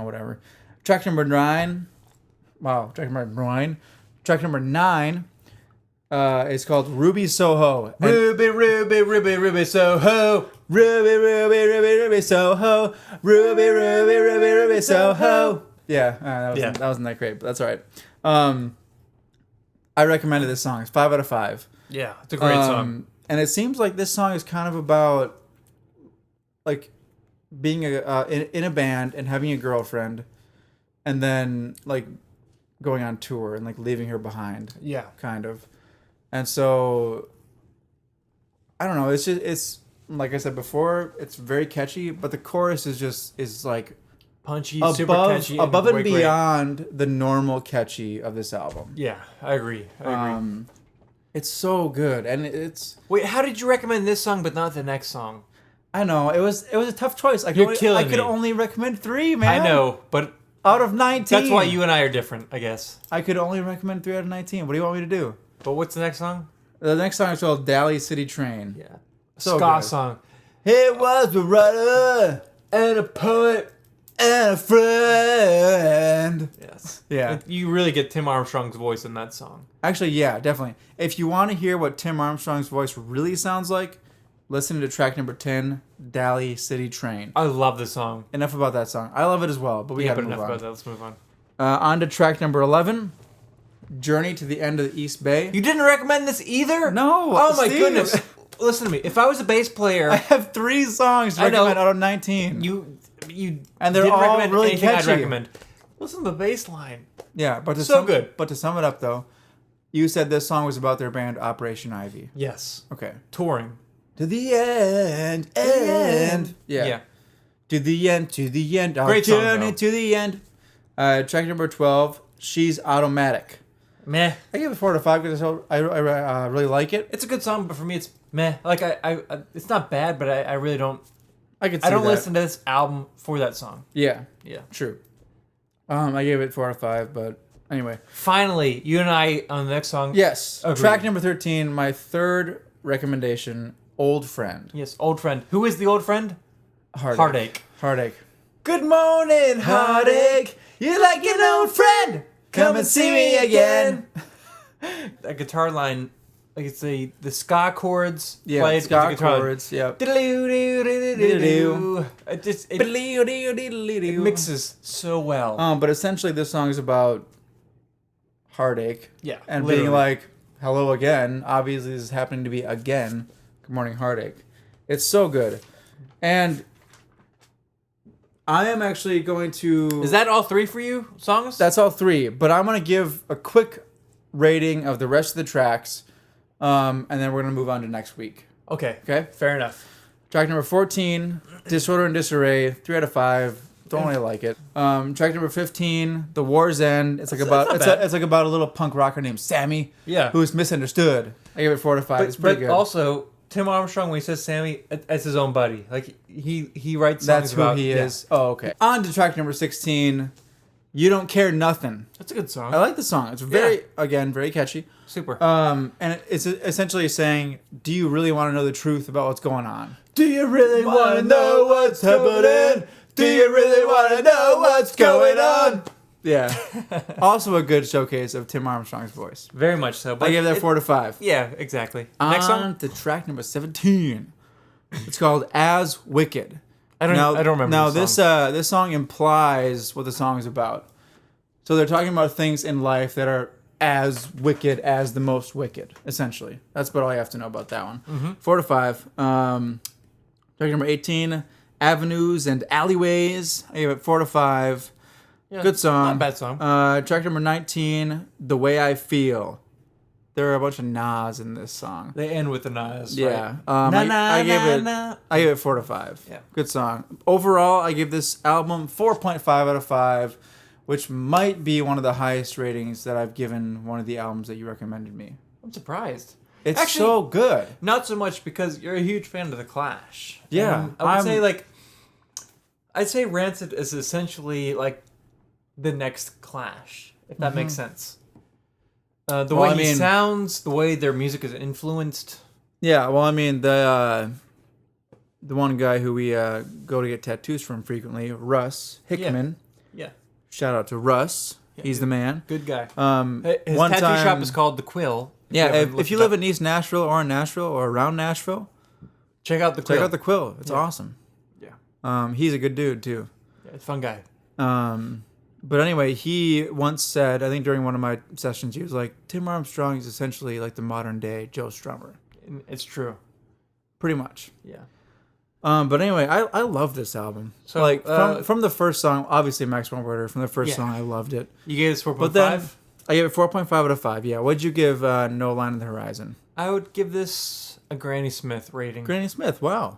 whatever. Track number 9. Wow. Track number 9. Track number 9 is called Ruby Soho. And Ruby, Ruby, Ruby, Ruby Soho. Ruby, Ruby, Ruby, Ruby Soho. Ruby, Ruby, Ruby, Ruby Soho. Yeah, that wasn't that great, but that's all right. I recommended this song. It's 5 out of 5. Yeah, it's a great song. And it seems like this song is kind of about like being in a band and having a girlfriend, and then like going on tour and like leaving her behind. Yeah, kind of. And so I don't know. It's like I said before. It's very catchy, but the chorus is like punchy, super catchy, above and beyond the normal catchy of this album. Yeah, I agree. It's so good, and it's. Wait, how did you recommend this song but not the next song? I know it was a tough choice. I could only recommend 3, man. I know, but out of 19. That's why you and I are different, I guess. I could only recommend 3 out of 19. What do you want me to do? But what's the next song? The next song is called Dally City Train. Yeah, so ska good. song. It was a writer and a poet and a friend. Yes. Yeah. You really get Tim Armstrong's voice in that song. Actually, yeah, definitely. If you want to hear what Tim Armstrong's voice really sounds like, listen to track number 10, Dally City Train. I love this song. Enough about that song. I love it as well, but we gotta move enough on. about that. Let's move on. On to track number 11, Journey to the End of the East Bay. You didn't recommend this either? No. Oh my Steve. goodness. Listen to me. If I was a bass player, I have 3 songs to recommend out of 19. You and they're didn't all recommend really anything catchy. I'd recommend. Listen to the bass line. Yeah, but good. But to sum it up, though, you said this song was about their band Operation Ivy. Yes. Okay. Touring. To the end. Yeah. To the end. Our Great song, journey though. to the end. Track number 12, She's Automatic. Meh. I give it 4 out of 5 because I really like it. It's a good song, but for me, it's meh. Like I it's not bad, but I really don't. I could see I don't that. listen to this album for that song. Yeah. Yeah. True. I gave it 4 out of 5, but anyway. Finally, you and I on the next song. Yes. Agreed. Track number 13, my third recommendation, Old Friend. Yes, Old Friend. Who is the old friend? Heartache. Good morning, Heartache. You like an old friend? Come and see me again. That guitar line, like it's the ska chords Yeah, played ska with the guitar chords. Yep. It mixes so well. But essentially, this song is about heartache. Yeah, and literally. being like, "Hello again." Obviously, this is happening to be again. Good morning, heartache. It's so good, and I am actually going to. Is that all 3 for you songs? That's all 3, but I'm gonna give a quick rating of the rest of the tracks, and then we're gonna move on to next week. Okay. Okay. Fair enough. Track number 14, Disorder and Disarray, 3 out of 5. Don't really like it. Track number 15, The War's End. It's like it's like about a little punk rocker named Sammy. Yeah. Who's misunderstood. I give it 4 out of 5. It's pretty good. But also, Tim Armstrong, when he says Sammy, it's his own buddy. Like he writes songs That's about who he is. Oh, okay. On to track number 16, You Don't Care Nothing. That's a good song. I like the song. It's very catchy. Super. And it's essentially saying, do you really want to know the truth about what's going on? Do you really Want to know what's happening? Do you really want to know what's going on? Yeah. Also a good showcase of Tim Armstrong's voice. Very much so. But I gave that 4 to 5. Yeah, exactly. Next song? On to track number 17. It's called As Wicked. I don't remember. Now this song. this song implies what the song is about. So they're talking about things in life that are as wicked as the most wicked, essentially. That's about all you have to know about that one. Mm-hmm. 4 to 5. Track number 18, Avenues and Alleyways. I gave it 4 to 5. Yeah, Good song. not a bad song. Track number 19, The Way I Feel. there are a bunch of nas in this song. They end with the nas. Yeah. Right? I gave it 4 to 5. Yeah. Good song. Overall, I give this album 4.5 out of 5, which might be one of the highest ratings that I've given one of the albums that you recommended me. I'm surprised. It's Actually, so good. Not so much because you're a huge fan of The Clash. Yeah. And I would say I'd say Rancid is essentially like the next Clash, if that makes sense. The way he sounds, the way their music is influenced. Yeah, well, I mean, the one guy who we go to get tattoos from frequently, Russ Hickman. Yeah. Shout out to Russ. He's the man. Good guy. His one tattoo time, shop is called The Quill. Yeah, if you live in East Nashville or in Nashville or around Nashville, check out The Quill. Check out The Quill. It's awesome. Yeah. He's a good dude, too. Yeah, it's a fun guy. But anyway, he once said, I think during one of my sessions, he was like, Tim Armstrong is essentially like the modern day Joe Strummer. It's true. Pretty much. Yeah. But anyway, I love this album. So like from the first song, obviously Maximum Order, from the first song, I loved it. You gave this 4.5? But then I gave it 4.5 out of 5. Yeah. What'd you give No Line on the Horizon? I would give this a Granny Smith rating. Granny Smith. Wow.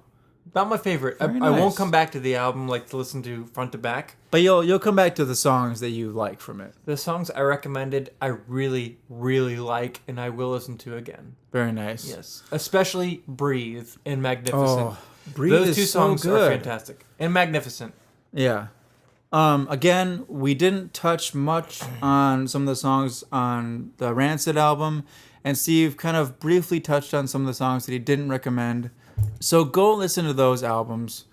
Not my favorite. I won't come back to the album to listen to front to back. But you'll come back to the songs that you like from it. The songs I recommended, I really, really like, and I will listen to again. Very nice. Yes. Especially Breathe and Magnificent. Oh, Breathe Those is two songs so good. are fantastic. And Magnificent. Yeah. Again, we didn't touch much on some of the songs on the Rancid album, and Steve kind of briefly touched on some of the songs that he didn't recommend. So go listen to those albums.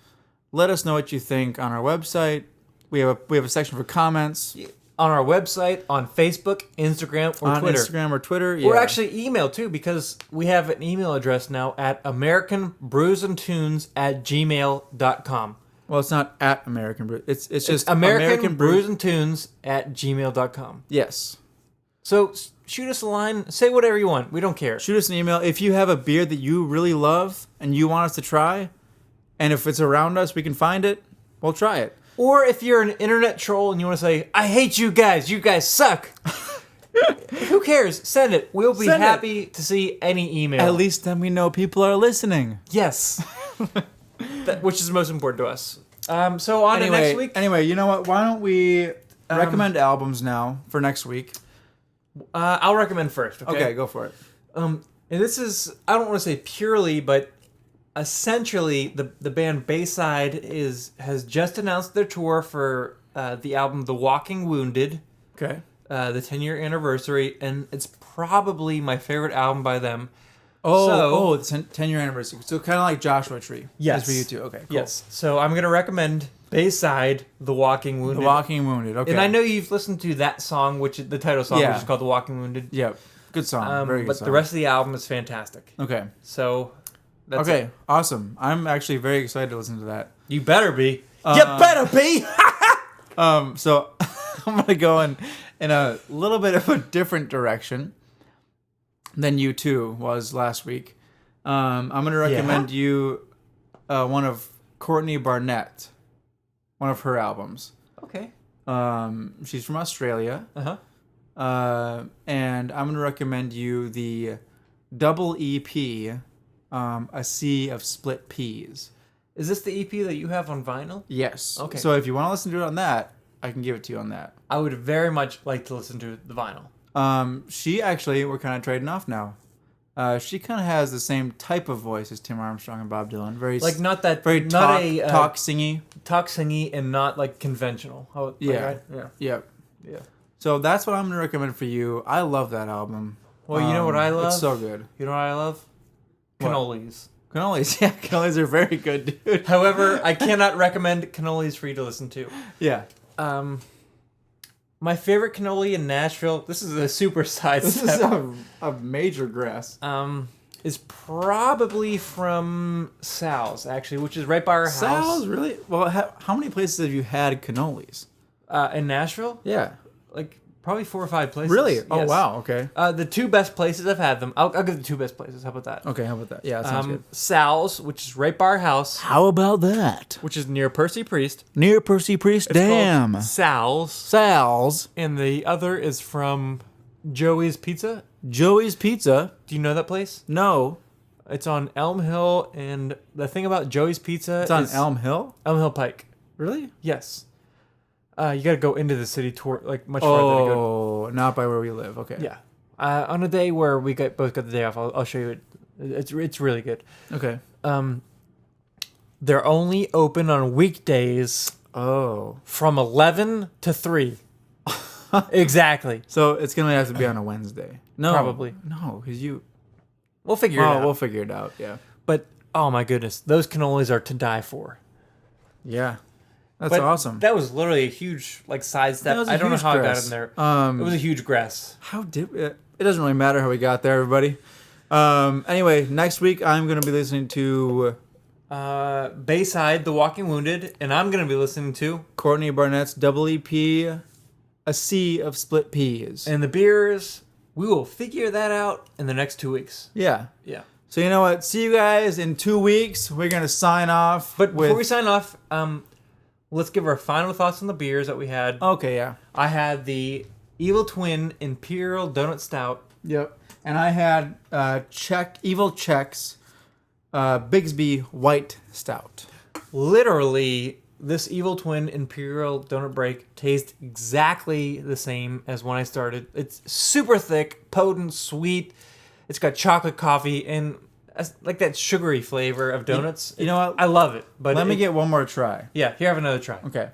Let us know what you think on our website. We have a section for comments. On our website, on Facebook, Instagram, or on Twitter. Instagram or Twitter, yeah. Or actually email, too, because we have an email address now at americanbrewsandtunes@gmail.com. Well, it's not at American Brew. It's just americanbrewsandtunes@gmail.com. Yes. So shoot us a line. Say whatever you want. We don't care. Shoot us an email. If you have a beer that you really love and you want us to try, and if it's around us, we can find it, we'll try it. Or if you're an internet troll and you want to say, I hate you guys suck. Who cares? Send it. We'll be happy to see any email. At least then we know people are listening. Yes. Which is most important to us. So on to next week. Anyway, you know what? Why don't we recommend albums now for next week? I'll recommend first. Okay, go for it. And this is, I don't want to say purely, but essentially the band Bayside has just announced their tour for the album The Walking Wounded. Okay. The 10-year anniversary, and it's probably my favorite album by them. It's 10-year anniversary. So kind of like Joshua Tree. Yes. It's for you too. Okay, cool. Yes. So I'm going to recommend Bayside, The Walking Wounded. The Walking Wounded, okay. And I know you've listened to that song, which is the title song, which is called The Walking Wounded. Yep. Good song. Very good but song. the rest of the album is fantastic. Okay. So that's it. Awesome. I'm actually very excited to listen to that. You better be. You better be! So I'm going to go in a little bit of a different direction than you two was last week. I'm going to recommend you one of Courtney Barnett, one of her albums. Okay. She's from Australia. Uh-huh. And I'm going to recommend you the double EP, A Sea of Split Peas. Is this the EP that you have on vinyl? Yes. Okay. So if you want to listen to it on that, I can give it to you on that. I would very much like to listen to the vinyl. She actually, we're kind of trading off now. She kind of has the same type of voice as Tim Armstrong and Bob Dylan. Very like not that very not talk singy, and not like conventional. Yeah. Yep. Yeah. So that's what I'm gonna recommend for you. I love that album. Well, you know what I love? It's so good. You know what I love? What? Cannolis. Cannolis, yeah, cannolis are very good, dude. However, I cannot recommend cannolis for you to listen to. Yeah. My favorite cannoli in Nashville. This is a super side This step. is a major grass. Is probably from Sal's, actually, which is right by our house. Sal's, really? Well, how many places have you had cannolis? In Nashville? Yeah. Like, probably 4 or 5 places. Really? Yes. Oh, wow. Okay. The 2 best places I've had them. I'll give the 2 best places. How about that? Okay, how about that? Yeah, that sounds good. Sal's, which is right by our house. How about that? Which is near Percy Priest. Near Percy Priest Dam. Sal's. Sal's. And the other is from Joey's Pizza Joey's Pizza. Do you know that place? No. It's on Elm Hill, and the thing about Joey's Pizza It's on is Elm Hill? Elm Hill Pike. Really? Yes. You got to go into the city tour, like much farther to go. Oh, not by where we live. Okay. Yeah. On a day where we both got the day off, I'll show you it. It's really good. Okay. They're only open on weekdays Oh. from 11 to 3. Exactly. So it's going to have to be on a Wednesday. No. Probably. No, because you... We'll figure it out. We'll figure it out, yeah. But, oh my goodness, those cannolis are to die for. Yeah. That's But awesome. That was literally a huge sidestep. That was a I don't know huge how I got grass. in there. Um, It was a huge grass. How did... It doesn't really matter how we got there, everybody. Anyway, next week I'm going to be listening to... Bayside, The Walking Wounded, and I'm going to be listening to... Courtney Barnett's double EP, A Sea of Split Peas. And the beers, we will figure that out in the next 2 weeks. Yeah. Yeah. So you know what? See you guys in 2 weeks. We're going to sign off. But before we sign off, let's give our final thoughts on the beers that we had. Okay, yeah. I had the Evil Twin Imperial Doughnut Stout. Yep. And I had Evil Check's Bigsby White Stout. Literally, this Evil Twin Imperial Doughnut Break tastes exactly the same as when I started. It's super thick, potent, sweet. It's got chocolate coffee and like that sugary flavor of donuts. You know what? I love it. But Let me get one more try. Yeah, here, have another try. Okay.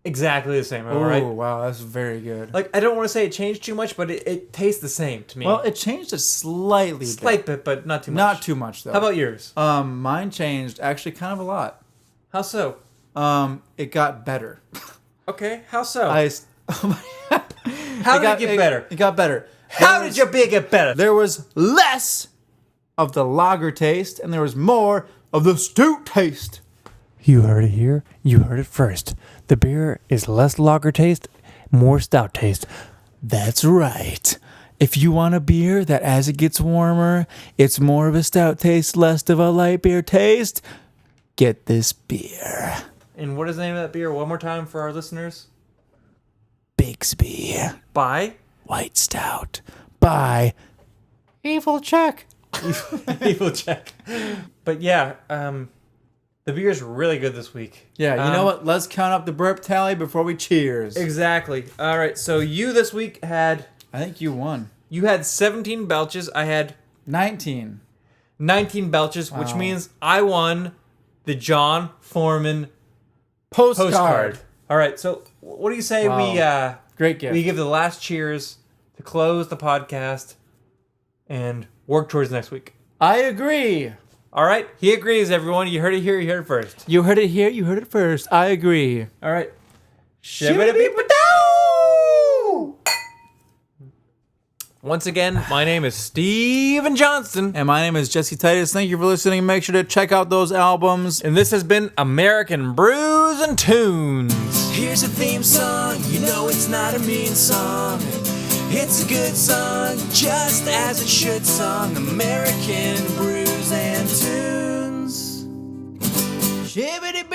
Exactly the same, am I Oh, right? wow. That's very good. Like, I don't want to say it changed too much, but it tastes the same to me. Well, it changed a slightly bit. Slight bit, but not too much. Not too much, though. How about yours? Mine changed actually kind of a lot. How so? It got better. Okay, how so? How How did it get better? It got better. How did your beer get better? There was less of the lager taste, and there was more of the stout taste. You heard it here. You heard it first. The beer is less lager taste, more stout taste. That's right. If you want a beer that as it gets warmer, it's more of a stout taste, less of a light beer taste, get this beer. And what is the name of that beer? One more time for our listeners. Bigsby By White Stout by Evil Check. Evil Check. But yeah, the beer is really good this week. Yeah, you know what? Let's count up the burp tally before we cheers. Exactly. All right. So you this week I think you won. You had 17 belches. I had 19. 19 belches, which means I won the John Foreman Postcard. All right. So what do you say Great gift. we give the last cheers to close the podcast and work towards next week? I agree. All right. He agrees, everyone. You heard it here. You heard it first. You heard it here. You heard it first. I agree. All right. Once again, my name is Steven Johnston. And my name is Jesse Titus. Thank you for listening. Make sure to check out those albums. And this has been American Brews and Tunes. Here's a theme song, you know it's not a mean song. It's a good song, just as it should song. American Brews and Tunes. Shibbity